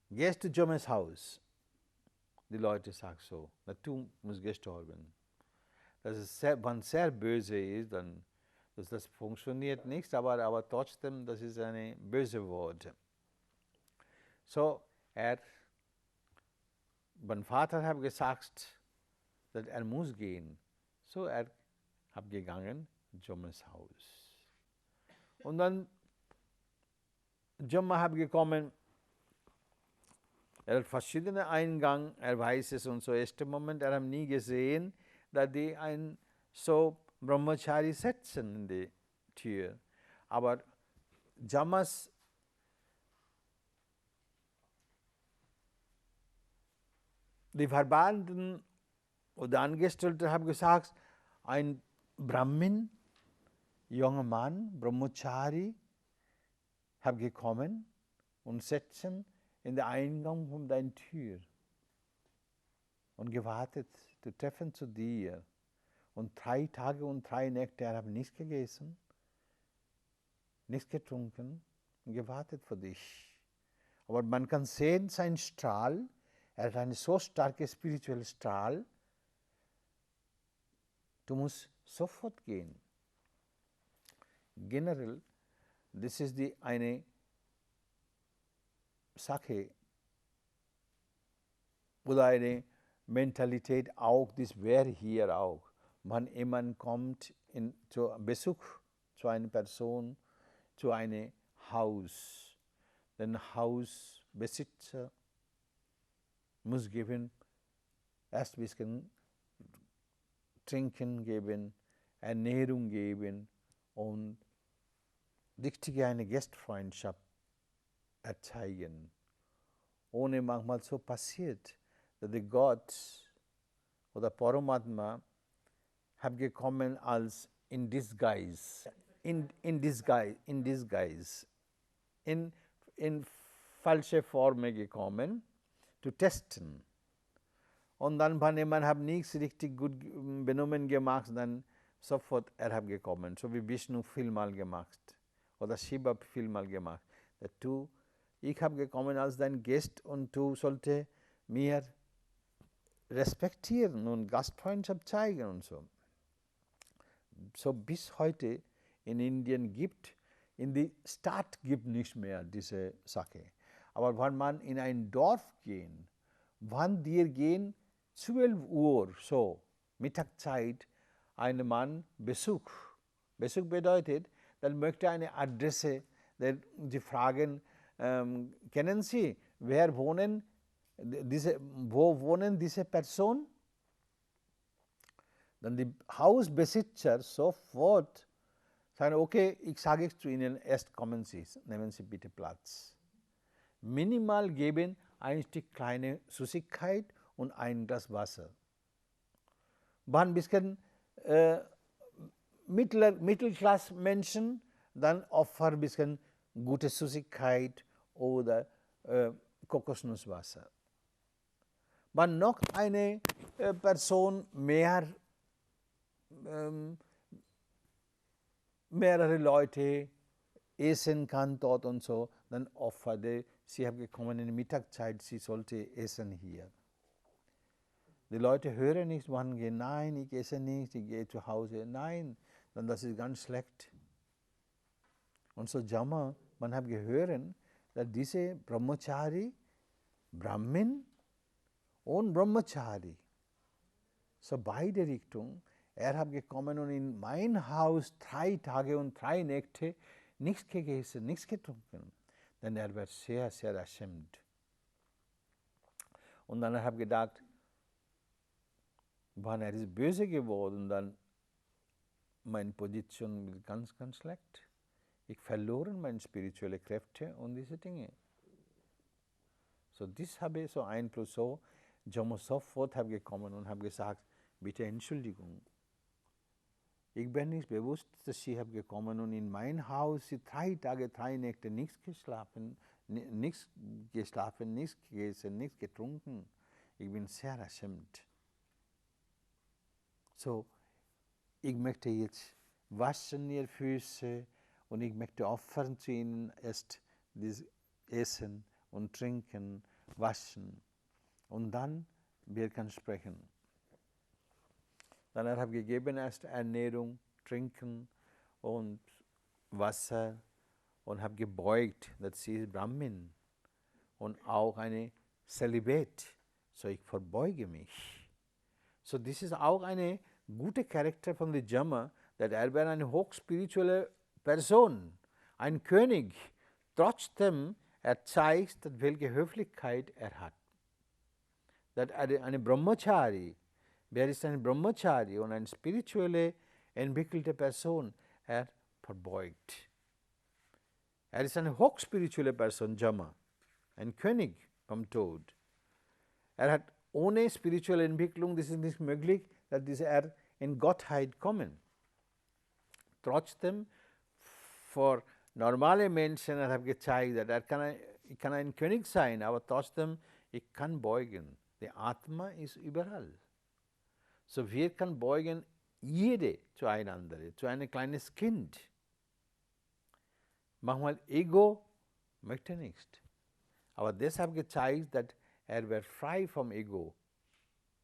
Gehst to Yamas Haus. Die Leute sagen so, du musst gestorben. Das ist wenn sehr böse ist, dann Das funktioniert nicht, aber trotzdem, das ist ein böses Wort. So, mein Vater hat gesagt, dass muss gehen. So, hat gegangen, Jommas Haus. Und dann, Jomma hat gekommen, hat verschiedene Eingang, weiß es und so. Erster Moment, hat nie gesehen, dass die ein so Brahmachari setzen in die Tür. Aber Jommas die Verbanden oder Angestellten haben gesagt, ein Brahmin, junger Mann, Brahmachari, hat gekommen und setzen in den Eingang von deiner Tür und gewartet, zu treffen zu dir. Und 3 Tage und 3 Nächte, er hat nichts gegessen, nichts getrunken und gewartet für dich. Aber man kann sehen, sein Strahl, er hat einen so starken spirituellen Strahl, du musst sofort gehen. Generell, das ist eine Sache oder eine Mentalität auch, das wäre hier auch. Wenn jemand kommt zu Besuch zu einer Person, zu einem Haus, den Hausbesitzer muss geben, erst ein bisschen Trinken geben, Ernährung geben und richtige eine Gastfreundschaft erzeigen. Ohne manchmal so passiert, dass der Gott oder Paramapadma hat gekommen als in disguise, in falsche Form gekommen, zu testen. Und dann, wenn jemand hat nichts richtig gut benommen gemacht, dann sofort hat gekommen, so wie Vishnu vielmal gemacht oder Shiva vielmal gemacht. Ich habe gekommen als dein Gast und du solltest mir respektieren und Gastfreundschaft zeigen und so. So bis heute in Indien in die Stadt gibt nicht mehr diese Sache. Aber wenn man in ein Dorf gehen, wann wir gehen, 12 Uhr, so, Mittagzeit, ein Mann Besuch. Besuch bedeutet, dann möchte eine Adresse, die fragen, kennen Sie, wo wohnen diese Person? Dann die Hausbesitzer sofort sagen, okay, ich sage es zu Ihnen, erst kommen Sie, nehmen Sie bitte Platz. Minimal geben ein Stück kleine Süßigkeit und ein Glas Wasser. Wenn ein bisschen Mittelklasse-Menschen, dann opfern ein bisschen gute Süßigkeit oder Kokosnusswasser. Wenn noch eine Person mehrere Leute essen kann dort und so, dann opfert sie haben gekommen in der Mittagszeit, sie sollte essen hier. Die Leute hören nicht, wann gehen, nein, ich esse nicht, ich gehe zu Hause, nein, dann das ist ganz schlecht. Und so Yama, man hat gehört, dass diese Brahmachari, Brahmin und Brahmachari, so beide Richtungen, hat gekommen und in mein Haus 3 Tage und 3 Nächte nichts gegessen, nichts getrunken. Denn war sehr, sehr erschämt. Und dann habe ich gedacht, wenn ist böse geworden, dann meine Position wird ganz, ganz schlecht. Ich verloren meine spirituellen Kräfte und diese Dinge. So, das habe ich so Einfluss so. Yama sofort habe gekommen und habe gesagt, bitte Entschuldigung. Ich bin nicht bewusst, dass Sie haben gekommen und in mein Haus 3 Tage, 3 Nächte nichts geschlafen, nichts gegessen, nichts getrunken. Ich bin sehr erschämt. So, ich möchte jetzt waschen Ihre Füße und ich möchte opfern zu Ihnen erst das Essen und Trinken, waschen. Und dann wir können sprechen. Dann habe ich gegeben erst Ernährung, Trinken und Wasser und habe gebeugt, dass sie ist Brahmin und auch eine Celibate. So ich verbeuge mich. So das ist auch eine gute Charakter von der Yama, dass wäre eine hochspirituelle Person, ein König. Trotzdem zeigt, welche Höflichkeit hat. Dass eine Brahmachari, wer ist ein Brahmachari und eine spirituelle entwickelte Person, verbeugt. Ist eine hochspirituelle Person, Yama, ein König vom Tod. Hat ohne spirituelle Entwicklung, das ist nicht möglich, dass in Gottheit kommen. Trotzdem, für normale Menschen habe gezeigt, dass ich kann ein König sein, aber trotzdem, ich kann beugen. Die Atma ist überall. So wir können beugen jede zueinander, zu einem kleines Kind. Manchmal Ego möchte nicht. Aber deshalb gezeigt, dass wäre frei vom Ego.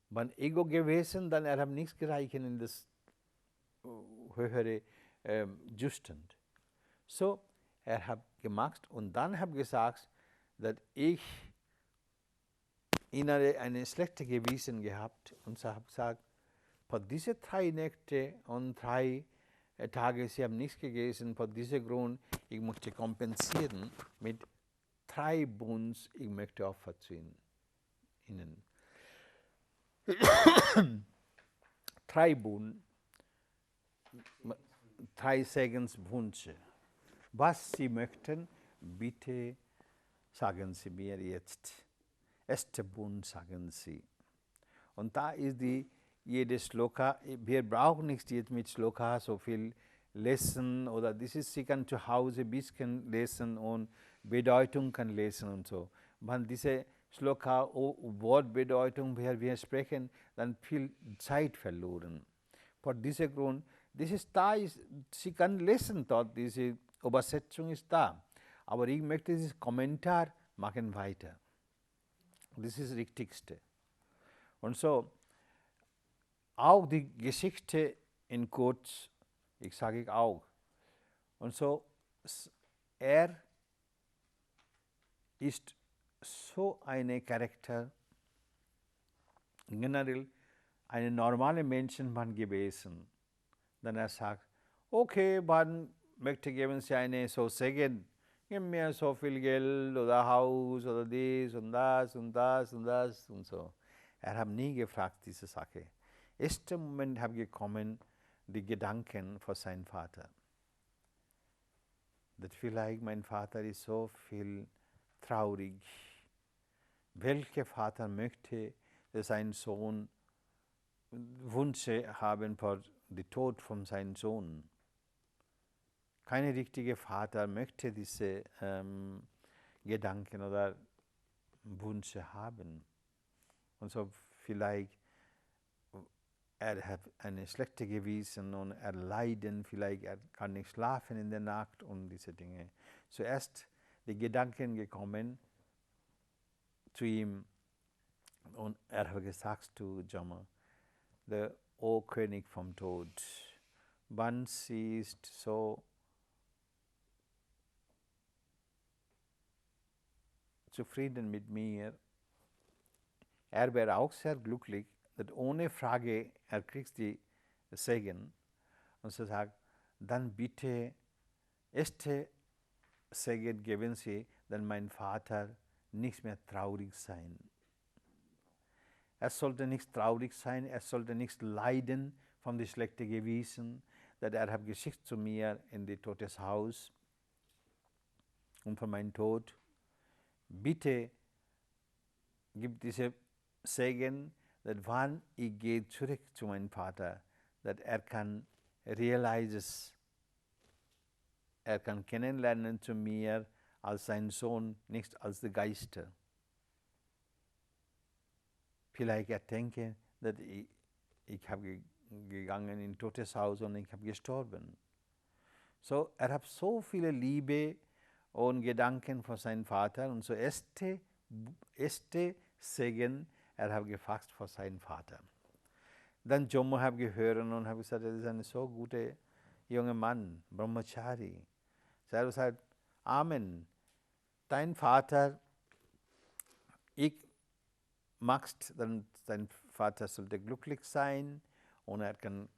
Wenn Ego gewesen, dann hat nichts gereicht in das höhere Zustand. So, hat gemacht und dann habe gesagt, dass ich innere eine schlechte Gewissen gehabt und habe gesagt, für diese 3 Nächte und 3 Tage, sie haben nichts gegessen, für diesen Grund, ich musste kompensieren mit 3 Bunds, ich möchte Opfer zu ihnen. 3 Bund, 3 Segenswünsche. Was Sie möchten, bitte sagen Sie mir jetzt. Erste Bund sagen Sie. Und da ist jede Sloka, wir brauchen nicht jetzt mit Sloka so viel lesen oder das ist, Sie kann zu Hause ein bisschen lesen und Bedeutung kann lesen und so. Wenn diese Sloka, Wortbedeutung, wir sprechen, dann viel Zeit verloren. Vor diesem Grund, das ist da, Sie kann lesen dort, diese Übersetzung ist da. Aber ich möchte dieses Kommentar machen weiter. Das ist das Richtigste. Und so, auch die Geschichte in kurz, ich sage auch. Und so, ist so ein Charakter, generell eine normale Menschenmann gewesen. Dann sagt, okay, man möchte geben Sie eine so Segen, gib mir so viel Geld oder Haus oder dies und das und das und das und so. Hat nie gefragt diese Sache. Erster Moment habe gekommen die Gedanken von seinem Vater. Dass vielleicht mein Vater ist so viel traurig. Welcher Vater möchte, dass sein Sohn Wünsche haben für den Tod von seinem Sohn? Kein richtiger Vater möchte diese Gedanken oder Wünsche haben. Und so vielleicht hat eine schlechte Gewissen und leiden, vielleicht kann nicht schlafen in der Nacht und diese Dinge. Zuerst die Gedanken gekommen zu ihm und hat gesagt zu Yama, O König vom Tod, wann sie ist so zufrieden mit mir, wäre auch sehr glücklich, dass ohne Frage kriegt die Segen und so sagt, dann bitte erste Segen geben Sie, dann mein Vater nicht mehr traurig sein. Er sollte nicht traurig sein, er sollte nicht leiden von dem schlechten Gewissen, dass hat geschickt zu mir in das Todeshaus und von meinem Tod. Bitte gib diese Segen, dass wann ich gehe zurück zu meinem Vater, dass kann realize, kann kennenlernen zu mir als sein Sohn, nicht als der Geister. Vielleicht denke, dass ich habe gegangen in Todeshaus und ich habe gestorben. So, hat so viele Liebe und Gedanken von seinem Vater und so erste Segen, hat gefasst von seinem Vater. Dann Jomo habe gehört und habe gesagt, das ist eine so gute junger Mann, Brahmachari. Er hat gesagt, Amen, dein Vater, ich magst, dein Vater sollte glücklich sein und er kann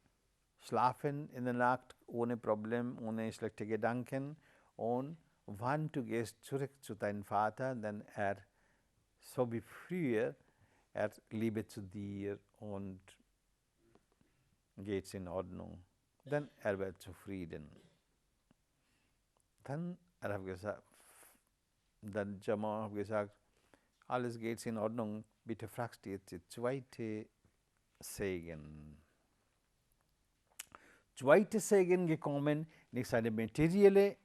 schlafen in der Nacht ohne Problem, ohne schlechte Gedanken. Und wann du gehst zurück zu deinem Vater, dann er, so wie früher, er Liebe zu dir und geht's in Ordnung. Dann er wird zufrieden. Dann er hat gesagt, dann Yama hat gesagt, alles geht in Ordnung, bitte fragst du jetzt die zweite Segen. Zweite Segen gekommen, nicht eine materielle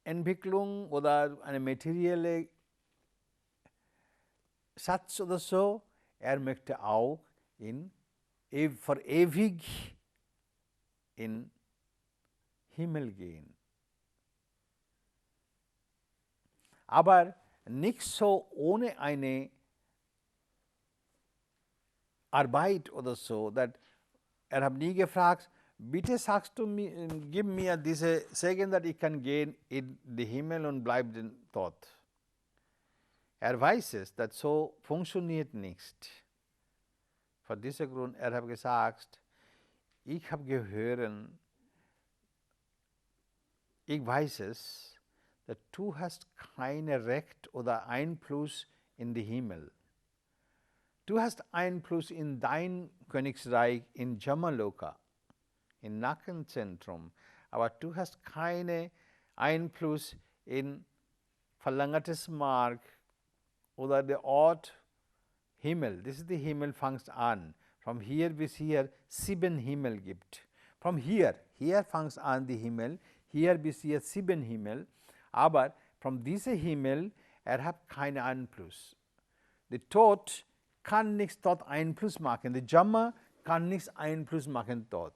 Entwicklung oder eine materielle Schatz oder so. Er möchte auch für ewig in Himmel gehen. Aber nicht so ohne eine Arbeit oder so, dass er hat nie gefragt, bitte sagst du mir, gib mir diese Segen, dass ich kann gehen in den Himmel und bleibe dort. Er weiß es, dass so funktioniert nicht. Von diesem Grund, er hat gesagt, ich habe gehört, ich weiß es, dass du hast kein Recht oder Einfluss in den Himmel. Du hast Einfluss in dein Königsreich in Jamaloka, im Nackenzentrum, aber du hast keinen Einfluss in verlängertes Mark oder der Ort Himmel. Das ist der Himmel, fangst an. Von hier bis hier 7 Himmel gibt. Von hier fangst an die Himmel, hier bis hier 7 Himmel, aber von diesem Himmel, er hat keinen Einfluss. Der Tod kann nichts dort Einfluss machen. Der Yama kann nichts Einfluss machen dort.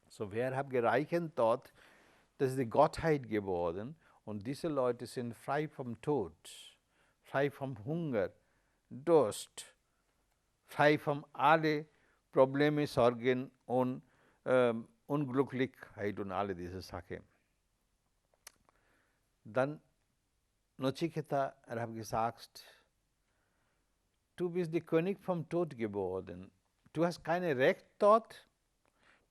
So, wer hat gereicht dort, das ist die Gottheit geworden und diese Leute sind frei vom Tod, frei vom Hunger, Durst, frei von alle Probleme, Sorgen und Unglücklichkeit und alle diese Sachen. Dann Nachiketas, er hat gesagt, du bist der König vom Tod geworden. Du hast kein Recht dort.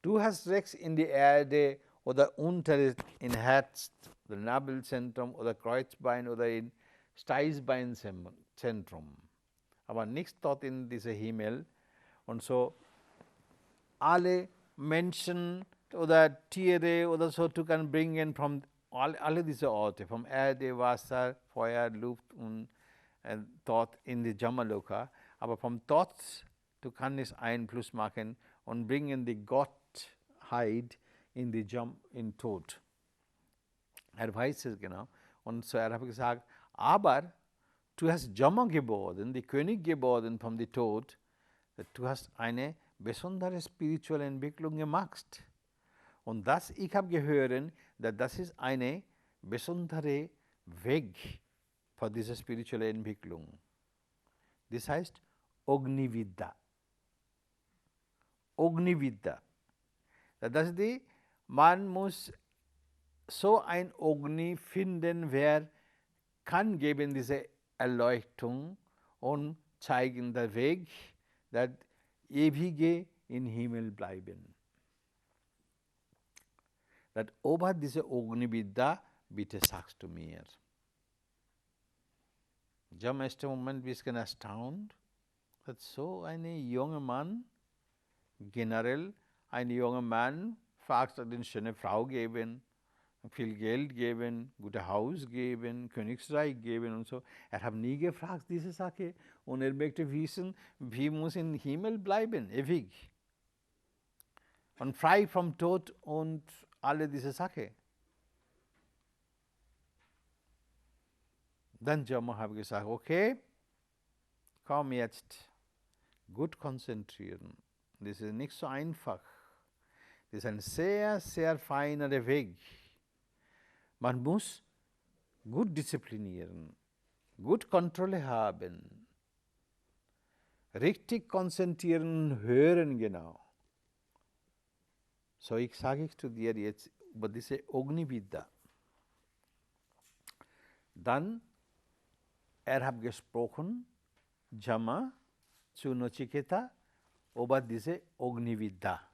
Du hast Recht in die Erde oder unter im Herz, oder Nabelzentrum oder Kreuzbein oder in Steißbeinzentrum. Aber nichts dort in diesem Himmel. Und so alle Menschen oder Tiere oder so, du kannst bringen von alle diese Orte, vom Erde, Wasser, Feuer, Luft und dort in die Jamaloka. Aber vom dort, du kannst Einfluss machen und bringen die Gottheit in die in Tod. Er weiß es genau. Und so er hat gesagt, aber du hast Yama geboren, die König geboren vom Tod, du hast eine besondere spirituelle Entwicklung gemacht. Und das, ich habe gehört, dass das ist eine besondere Weg für diese spirituelle Entwicklung. Das heißt Ognividya. Ognividya. Das ist die, man muss so ein Ogni finden, wer kann geben diese Erleuchtung und zeigen den Weg, dass ewige im Himmel bleiben. Dass über diese Ognividya, bitte sagst du mir. Ich habe im ersten Moment ein bisschen erstaunt, dass so ein junger Mann, generell ein junger Mann, fragt, dass eine schöne Frau geben, viel Geld geben, gutes Haus geben, Königsreich geben und so. Er hat nie gefragt, diese Sache. Und er möchte wissen, wie muss im Himmel bleiben, ewig. Und frei vom Tod und alle diese Sachen. Dann Yama hat gesagt, okay, komm jetzt, gut konzentrieren. Das ist nicht so einfach. Das ist ein sehr, sehr feiner Weg. Man muss gut disziplinieren, gut Kontrolle haben, richtig konzentrieren, hören genau. So ich sage ich zu dir jetzt über diese Agni-Vidya. Dann, hat gesprochen, Yama zu Nachiketa über diese Agni-Vidya.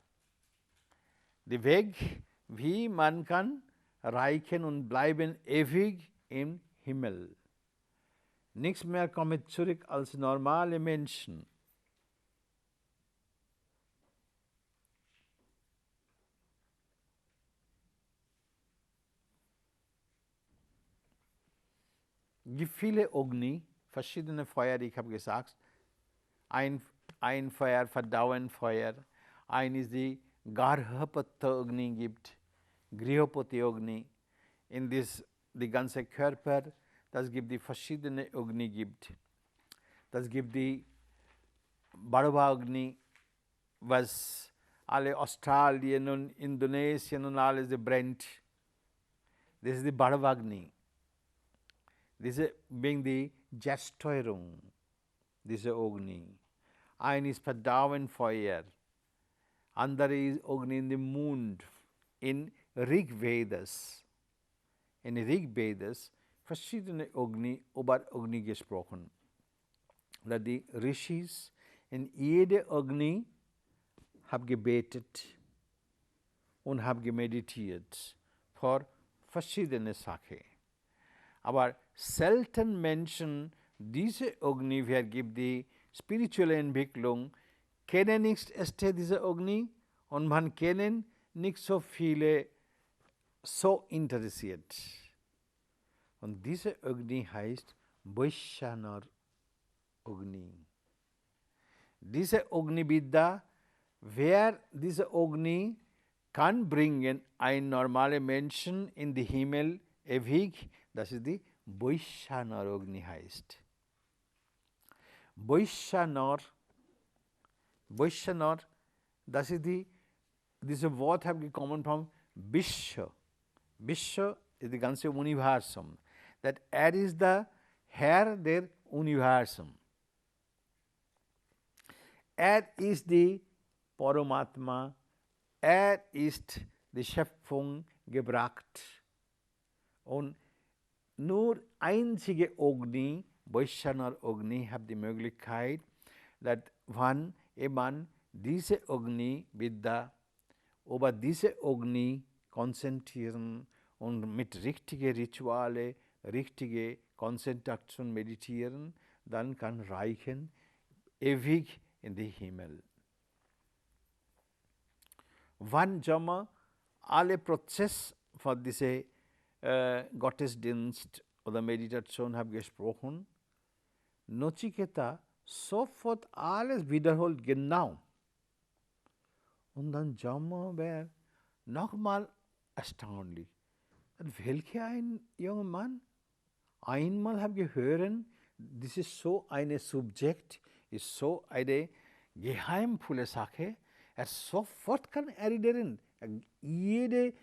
Der Weg, wie man kann reichen und bleiben ewig im Himmel. Nichts mehr kommt zurück als normale Menschen. Es gibt viele Agni, verschiedene Feuer, ich habe gesagt. Ein Feuer, Verdauenfeuer. Ein ist die Garhapata Agni gibt, Grihapati Agni. In die ganze Körper, das gibt die verschiedene Agni gibt. Das gibt die Bharava Agni, was alle Australien und Indonesien und alles brennt. Das ist die Bharava Agni. Diese wegen die Zerstörung, diese Agni. Ein ist Verdauenfeuer, andere ist Agni in den Mund, in Rig-Vedas. In Rig-Vedas verschiedene Agni, über Agni gesprochen. Die Rishis in jede Agni haben gebetet und haben gemeditiert für verschiedene Sachen. Aber selten Menschen diese Agni, wer gibt die spirituelle Entwicklung, kennen nicht erste diese Agni und man kennen nicht so viele so interessiert. Und diese Agni heißt Vaishyanar Agni. Diese Agni-Vidya, wer diese Agni kann bringen, ein normaler Menschen in den Himmel ewig, das ist die Vaishyanar Agni heißt. Vaishyanar, das ist dieses Wort hat gekommen von Vishwa. Vishwa ist das ganze Universum. That is the Herr der Universum. Ist die Paramapadma, ist die Schöpfung gebracht. Und nur einzige Agni, Vaishyanar Agni, hat die Möglichkeit, dass wann man diese Agni Vidya über diese Agni konzentrieren und mit richtigen Rituale, richtige Konzentration meditieren, dann kann reichen ewig in den Himmel. Wann Yama alle Prozess von diesem Gottesdienst oder Meditation habe gesprochen, Nachiketa sofort alles wiederholt genau. Und dann Yama wäre nochmal erstaunlich. Welcher ein junger Mann? Einmal habe ich gehört, das ist so ein Subjekt, ist so eine geheimvolle Sache. Sofort kann erinnern, jede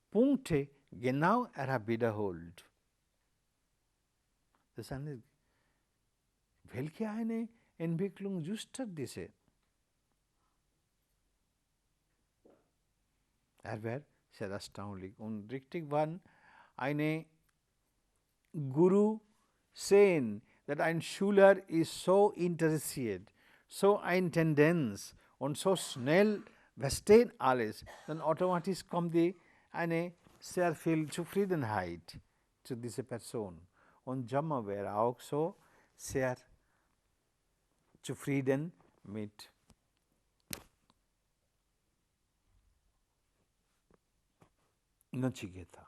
Punkte genau hat wiederholt. Das ist eine, welche eine Entwicklung just diese? Wäre sehr erstaunlich. Und richtig wann eine Guru sehen, dass ein Schüler ist so interessiert, so eine Tendenz und so schnell versteht alles, dann automatisch kommt eine sehr viel Zufriedenheit zu dieser Person. Und Yama wäre auch so sehr zufrieden mit Nachiketa.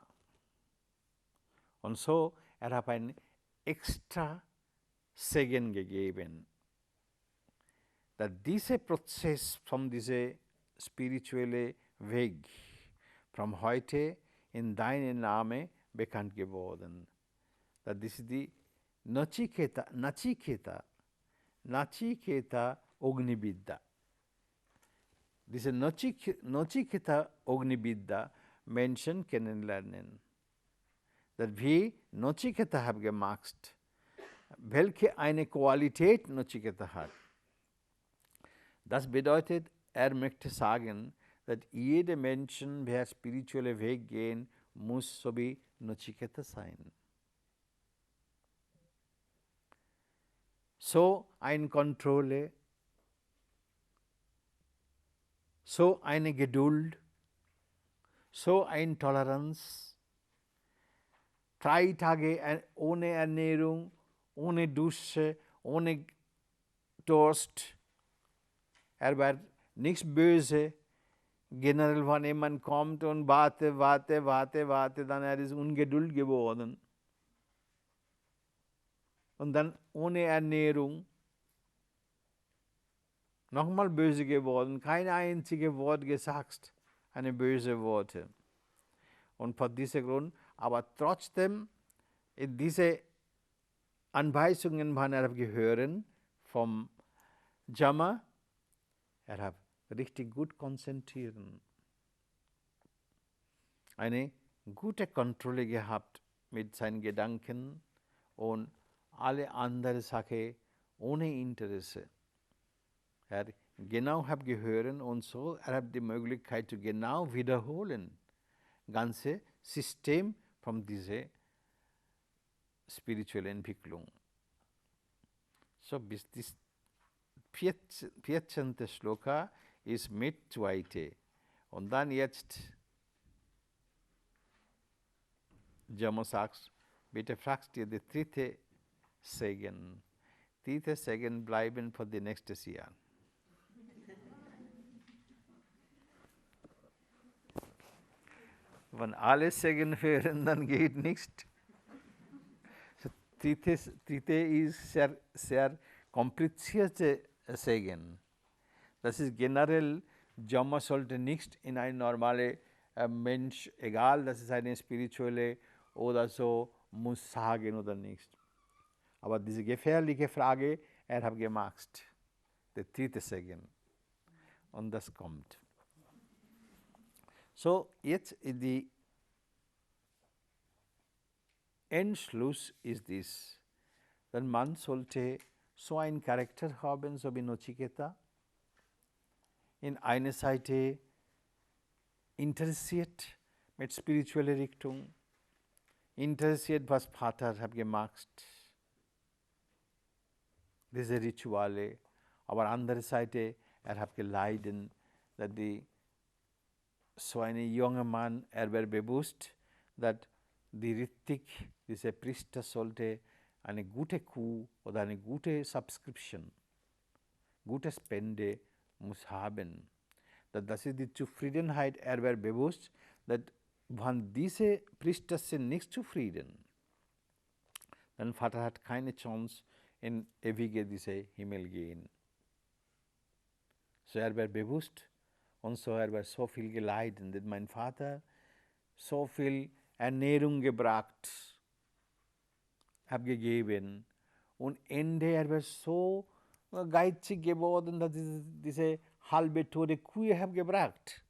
Und so, hat ein extra Segen gegeben, dass dieser Prozess von diesem spirituellen Weg von heute in deinem Namen bekannt geworden. Das ist die Nachiketa Agni Vidya. Diese Nachiketa Agni Vidya Menschen kennenlernen. Dass wir Nachiketa haben gemacht, welche eine Qualität Nachiketa hat. Das bedeutet, möchte sagen, dass jeder Mensch, wer spirituelle Weg gehen, muss so wie Nachiketa sein. So eine Kontrolle, so eine Geduld, so eine Toleranz, 3 Tage ohne Ernährung, ohne Dusche, ohne Durst. War nichts böse. Generell, wenn jemand kommt und warte, dann ist ungeduldig geworden. Und dann ohne Ernährung, nochmal böse geworden, kein einziges Wort gesagt, eine böse Worte. Und vor diesem Grund, aber trotzdem, diese Anweisungen, wenn gehören vom Yama, hat richtig gut konzentrieren. Eine gute Kontrolle gehabt mit seinen Gedanken und alle andere Sachen ohne Interesse. Genau gehören und so hat die Möglichkeit zu genau wiederholen. Ganze System von dieser spirituellen Entwicklung. So bis das 14. Sloka ist mit zweite. Und dann jetzt Yama sagt, bitte fragst dir die dritte Segen. Dritte Segen bleiben für das nächste Jahr. Wenn alle Segen hören, dann geht nichts. Dritte ist sehr komplizierte Segen. Das ist generell, Yama sollte nicht in ein normaler Mensch, egal, das ist eine spirituelle oder so, muss sagen oder nicht. Aber diese gefährliche Frage, hat gemacht, der dritte Segen. Und das kommt. So, jetzt die Endschluss ist dies, denn man sollte so einen Charakter haben, so wie Nachiketa, in einer Seite interessiert mit spiritueller Richtung, interessiert, was Vater hat gemacht, diese Rituale, aber andere Seite, hat gelitten, dass so ein junger Mann, war bewusst, dass dieser Priester sollte eine gute Kuh oder eine gute Subscription, gute Spende muss haben. Das ist die Zufriedenheit, war bewusst, dass wenn diese Priester sind nicht zufrieden, dann Vater hat keine Chance, in ewige diese Himmel gehen. So war bewusst und so war so viel gelitten, dass mein Vater so viel Ernährung gebracht, gegeben und Ende war so geizig geworden, dass diese halbe tote Kuh gebracht.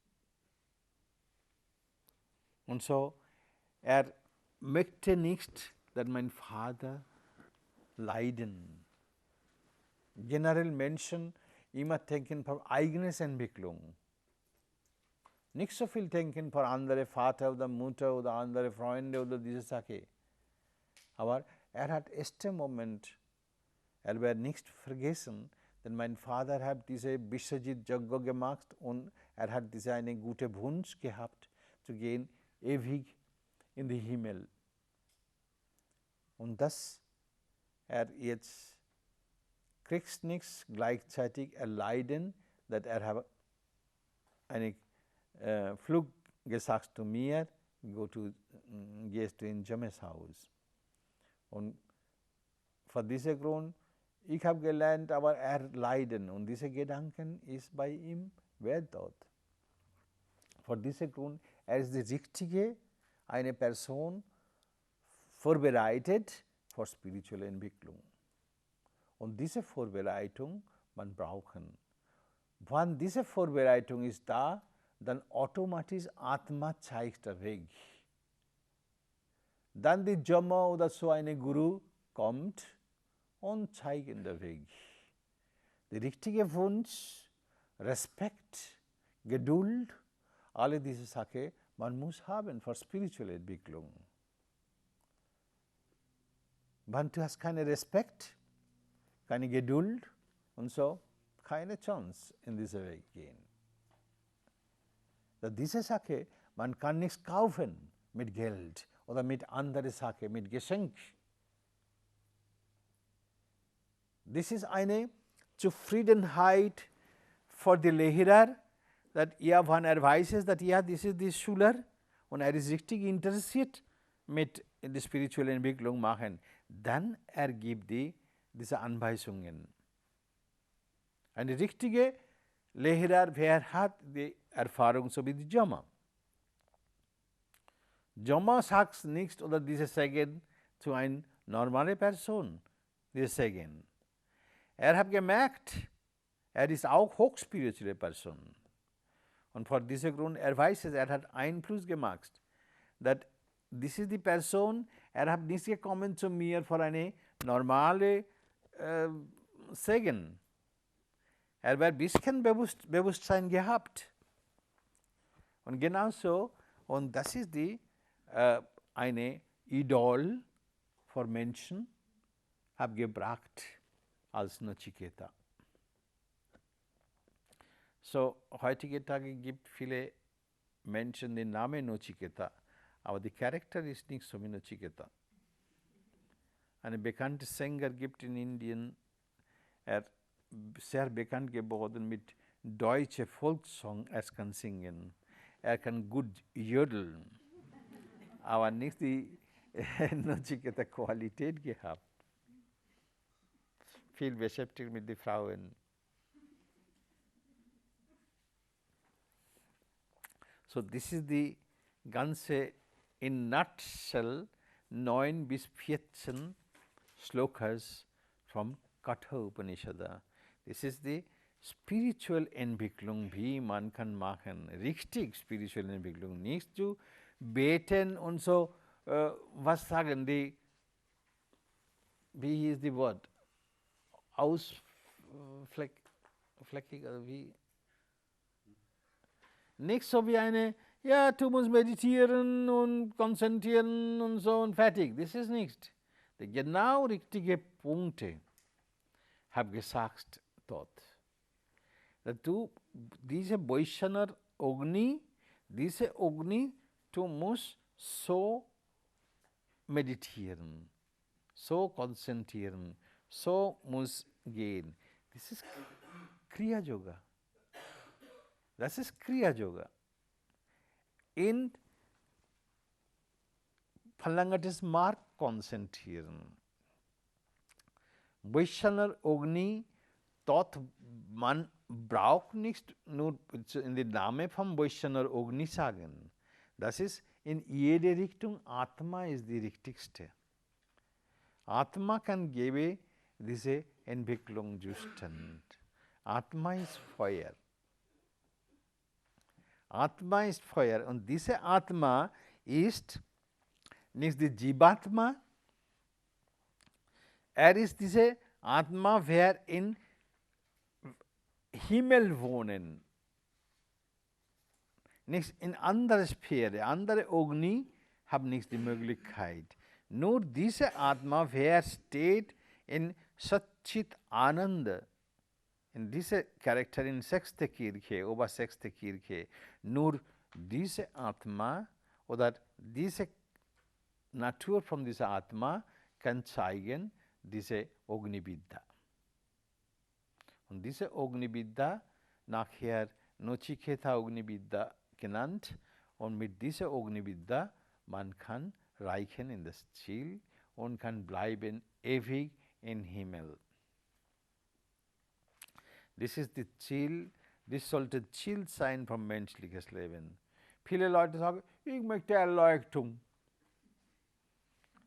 Und so, möchte nicht, dass mein Vater leiden. Generell Menschen immer denken von eigener Entwicklung. Nicht so viel denken für andere Vater oder Mutter oder andere Freunde oder diese Sache. Aber hat ersten Moment, war nicht vergessen, denn mein Vater hat diese Bishajit Jagga gemacht und hat diese einen guten Wunsch gehabt, zu gehen ewig in den Himmel. Und das jetzt kriegt nichts, gleichzeitig erleiden, dass hat einen Flug gesagt zu mir, gehst du in James Haus. Und vor diesem Grund, ich habe gelernt, aber leiden und diese Gedanken ist bei ihm dort. Vor diesem Grund, ist die richtige, eine Person vorbereitet für spirituelle Entwicklung. Und diese Vorbereitung man brauchen. Wenn diese Vorbereitung ist da, dann automatisch Atma zeigt der Weg. Dann die Yama oder so eine Guru kommt und zeigt den Weg. Der richtige Wunsch, Respekt, Geduld alle diese Sache, man muss haben für spirituelle Entwicklung. Wenn du hast keinen Respekt, keine Geduld und so, keine Chance in diesen Weg gehen. Diese Sache, man kann nichts kaufen mit Geld oder mit anderen Sachen, mit Geschenk. Das ist eine Zufriedenheit für die Lehrer, dass wenn weiß, dass das ist die Schüler und ist richtig interessiert mit der spirituellen Entwicklung machen, dann gibt diese Anweisungen. Ein richtiger Lehrer, wer hat die Erfahrung, so wie die Yama. Yama sagt nichts oder diese sagen zu einer normalen Person, diese sagen. Hat gemerkt, ist auch hochspirituelle Person. Und vor diesem Grund, weiß es, hat Einfluss gemacht, dass this ist die Person, hat nicht gekommen zu mir für eine normale Segen. War ein bisschen Bewusstsein gehabt. Und genauso, und das ist eine Idol für Menschen, gebracht als Nachiketa. So, heutige Tage gibt viele Menschen den Namen Nachiketa, aber der Charakter ist nicht so wie Nachiketa. Ein bekannter Sänger gibt in Indien, sehr bekannt geworden mit deutschen Volkssong, kann singen, kann gut jodeln, aber nicht die Nachiketa Qualität gehabt. Viel beschäftigt mit den Frauen. So, this is the ganze in nutshell 9 bis 14 Slokas from Katha Upanishada. This is the spiritual Entwicklung, wie man kann machen, richtig spirituelle Entwicklung, nicht zu beten und so, was sagen die, wie ist die Wort, ausfleckig oder wie? Nicht so wie eine, ja, du musst meditieren und konzentrieren und so und fertig. Das ist nicht. Die genau richtige Punkte habe gesagt dort. Dass du diese Vaishnav Agni, du musst so meditieren, so konzentrieren, so muss gehen. Das ist Kriya-Yoga. Das ist Kriya-Yoga. In verlängertes Mark konzentrieren. Vaishnav Agni, dort man braucht nicht nur in den Namen vom Vaishnav Agni sagen. Das ist in jede Richtung, Atma ist die richtigste. Atma kann geben diese Entwicklung Zustand. Atma ist Feuer. Atma ist Feuer und diese Atma ist nicht die Jivatma, ist diese Atma, wer in Himmel wohnen, nicht in andere Sphäre, andere Agni haben nicht die Möglichkeit. Nur diese Atma, wer steht in Satchit Ananda, in diese Charakter in 6. Kirche, Ober 6. Kirche, nur diese Atma oder diese Natur von dieser Atma kann zeigen diese Agni-Vidya. Und diese Agni-Vidya nachher Nachiketa Agni-Vidya genannt und mit dieser Agni-Vidya man kann reichen in das Ziel und kann bleiben ewig im Himmel. Das ist das Ziel, das sollte Ziel sein vom menschlichen Leben. Viele Leute sagen, ich möchte Erleuchtung.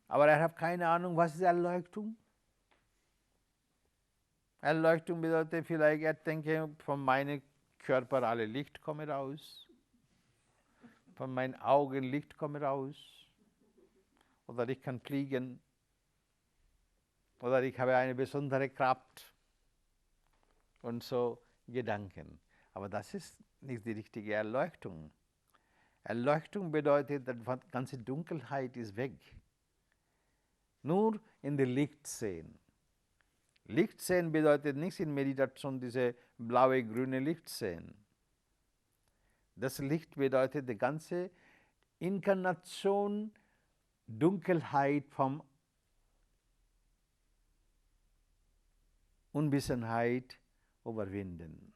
Aber hat keine Ahnung, was ist Erleuchtung? Erleuchtung bedeutet vielleicht, denke, von meinem Körper alle Licht kommen raus, von meinen Augen Licht kommen raus, oder ich kann fliegen, oder ich habe eine besondere Kraft. Und so Gedanken. Aber das ist nicht die richtige Erleuchtung. Erleuchtung bedeutet, die ganze Dunkelheit ist weg. Nur in die Licht sehen. Licht sehen bedeutet nichts in Meditation diese blaue, grüne Licht sehen. Das Licht bedeutet die ganze Inkarnation, Dunkelheit vom Unwissenheit überwinden.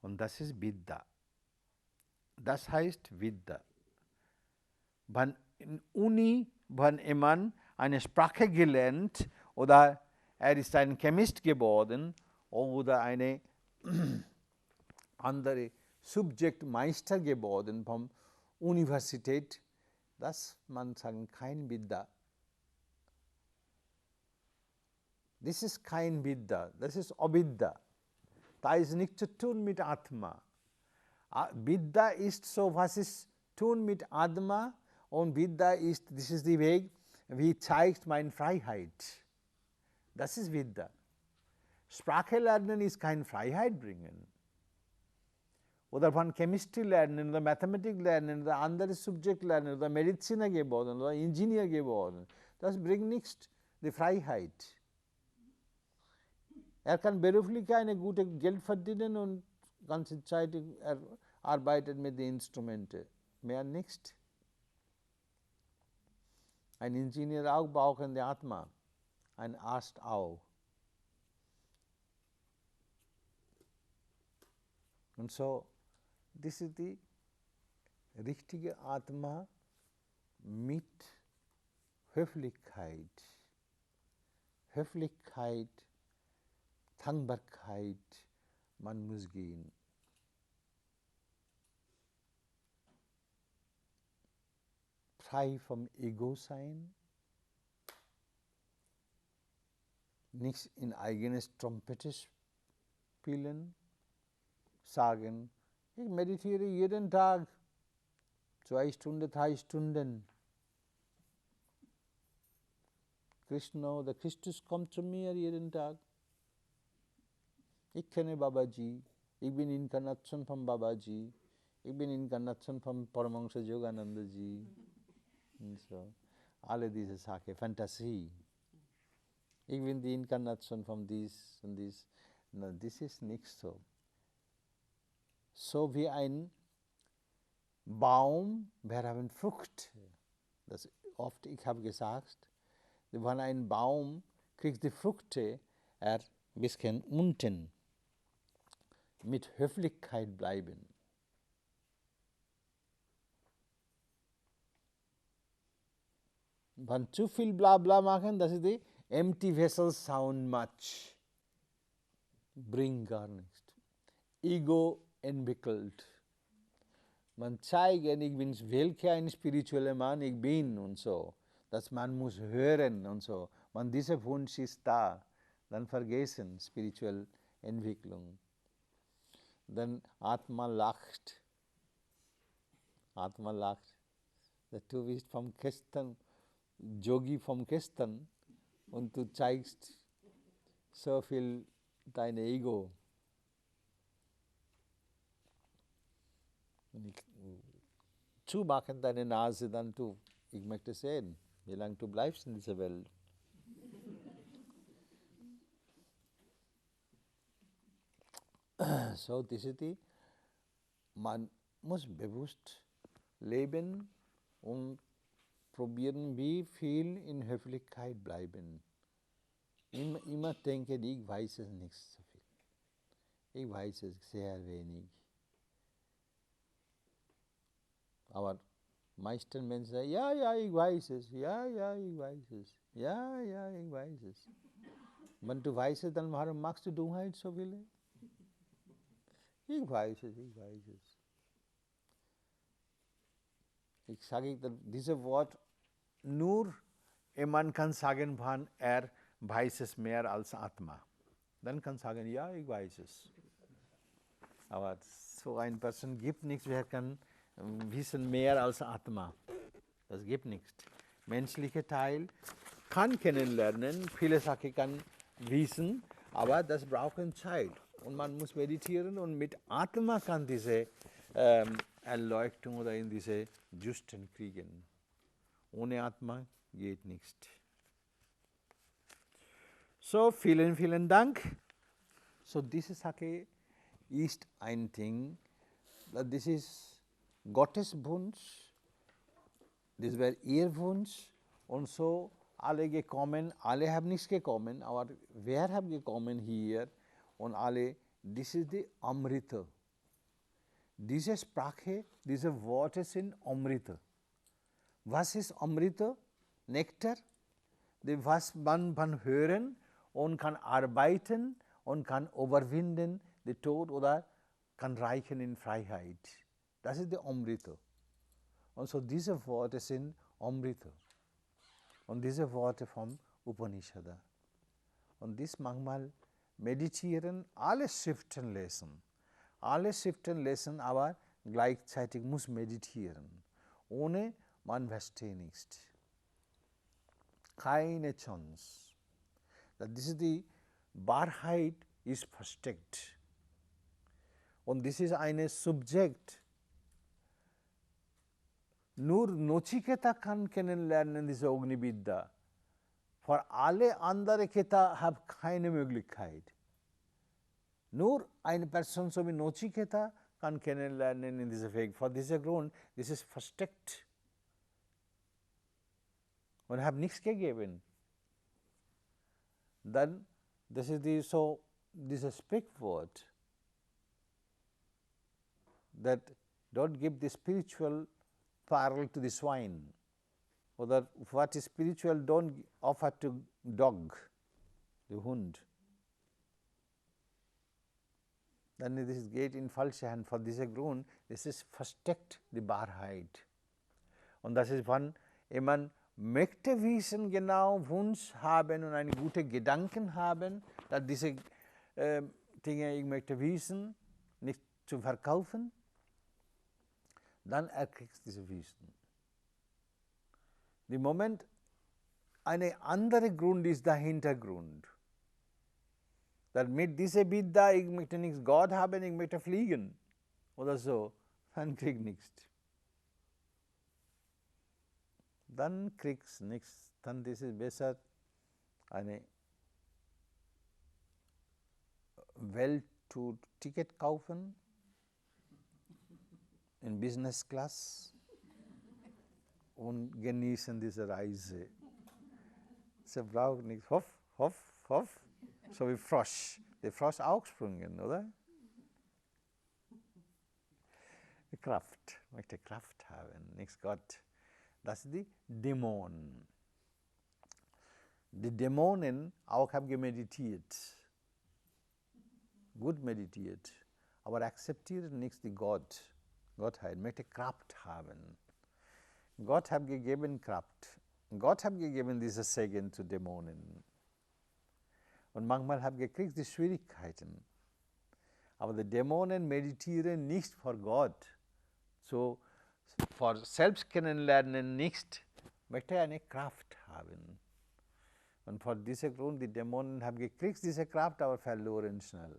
Und das ist Vidya. Das heißt Vidya. Wenn in Uni, wenn jemand eine Sprache gelernt oder ist ein Chemist geworden oder eine andere Subjektmeister geworden vom Universität, das man sagen kein Vidya. Das ist kein Vidya, das ist Avidya. Da ist nichts zu tun mit Atma. Vidya ist so, was ist tun mit Atma, und Vidya ist, das ist der Weg, wie zeigt meine Freiheit. Das ist Vidya. Sprache lernen ist keine Freiheit bringen. Oder von Chemistry lernen, oder Mathematik lernen, oder andere Subjekt lernen, oder Mediziner geworden, oder Ingenieur geworden. Das bringt nichts, die Freiheit. Kann beruflich eine gute Geld verdienen und die ganze Zeit arbeitet mit den Instrumenten. Mehr nichts. Ein Ingenieur auch braucht die Atma. Ein Arzt auch. Und so, das ist die richtige Atma mit Höflichkeit. Höflichkeit, Dankbarkeit, man muss gehen. Frei vom Ego sein, nichts in eigenes Trompete spielen, sagen, ich meditiere jeden Tag, 2 Stunden, 3 Stunden. Krishna oder Christus kommt zu mir jeden Tag. Ich kenne Babaji, ich bin Inkarnation von Babaji, ich bin Inkarnation von Paramahansa Yoganandaji. Und so, alle diese Sachen, Fantasie. Ich bin die Inkarnation von dies und dies. No, das ist nicht so. So wie ein Baum, wir haben Frucht. Das oft, ich habe gesagt, wenn ein Baum kriegt die Früchte, ein bisschen unten. Mit Höflichkeit bleiben. Wenn zu viel Blabla machen, das ist die empty vessel sound much. Bringt gar nichts. Ego entwickelt. Man zeigt, ich bin welcher ein spiritueller Mann ich bin und so. Dass man muss hören und so. Wenn dieser Wunsch ist da, dann vergessen spirituelle Entwicklung. Dann Atma lacht. Atma lacht. Du bist vom gestern, Yogi vom gestern, und du zeigst so viel dein Ego. Zumachen deine Nase, dann ich möchte sehen, wie lange du bleibst in dieser Welt. So, das ist die, man muss bewusst leben und probieren, wie viel in Höflichkeit bleiben. Immer denken, ich weiß es nicht so viel. Ich weiß es sehr wenig. Aber meisten Menschen sagen, ja, ich weiß es, ja, ich weiß es, ja, ich weiß es. Wenn du weißt es, dann warum machst du Dummheit so viele? Ich weiß es, ich weiß es. Ich sage, dieses Wort, nur jemand kann sagen, wann weiß es mehr als Atma. Dann kann sagen, ja, ich weiß es. Aber so eine Person gibt nichts, wer kann wissen mehr als Atma. Das gibt nichts. Menschlicher Teil kann kennenlernen, viele Sachen kann wissen, aber das braucht Zeit. Und man muss meditieren und mit Atma kann diese Erläuterungen oder in diese Justen kriegen. Ohne Atma geht nichts. So, vielen, vielen Dank. So, diese Sache ist ein Ding, this is Gottes Wunsch, das wäre ihr Wunsch, und so alle gekommen, alle haben nicht gekommen, aber wer hat gekommen hier und alle, das ist die Amrita. Diese Sprache, diese Worte sind Amrita. Was ist Amrita? Nektar, was man hören und kann arbeiten und kann überwinden den Tod oder kann reichen in Freiheit. Das ist der Amrita. Und so diese Worte sind Amrita. Und diese Worte vom Upanishada. Und dies manchmal meditieren, alle Schriften lesen. Alle Schriften lesen, aber gleichzeitig muss meditieren. Ohne man versteht nichts. Keine Chance. Das ist die Wahrheit ist versteckt. Und das ist ein Subjekt. Nur Nachiketa kann kennenlernen diese Agni-Vidya. Für alle anderen Keta haben keine Möglichkeit. Nur eine Person so wie Nachiketa kann kennenlernen in diesem Weg. Vor diesem Grund, das ist versteckt. Und habe nichts gegeben. Dann, das ist dieses Sprichwort, that don't give the spiritual pearl to the swine. Oder what is spiritual, don't offer to dog, the Hund. Dann das geht in falsche Hand. Vor diesem Grund, das ist versteckt, die Wahrheit. Und das ist, wann jemand möchte wissen, genau Wunsch haben und einen guten Gedanken haben, dass diese Dinge, ich möchte wissen, nicht zu verkaufen, dann kriegst du diese Wissen. Im Moment, ein anderer Grund ist der Hintergrund. Dass mit dieser Vidya, ich möchte nichts Gott haben, ich möchte fliegen oder so, dann krieg nichts. Dann kriegst du nichts, dann ist es besser, eine Welttour-Ticket kaufen, in Business Class und genießen diese Reise. Sie braucht nichts. Hoff, so wie Frosch. Der Frosch auch springen, oder? Kraft, möchte Kraft haben, nichts Gott. Das ist die Dämonen. Die Dämonen auch haben gemeditiert, gut meditiert, aber akzeptieren nichts die Gottheit, möchte Kraft haben. Gott hat gegeben Kraft. Gott hat gegeben dieses Segen zu Dämonen. Und manchmal haben gekriegt die Schwierigkeiten. Aber die Dämonen meditieren nicht vor Gott. So, vor Selbstkennenlernen nicht, möchte eine Kraft haben. Und vor diesem Grund, die Dämonen haben gekriegt diese Kraft, aber verloren schnell.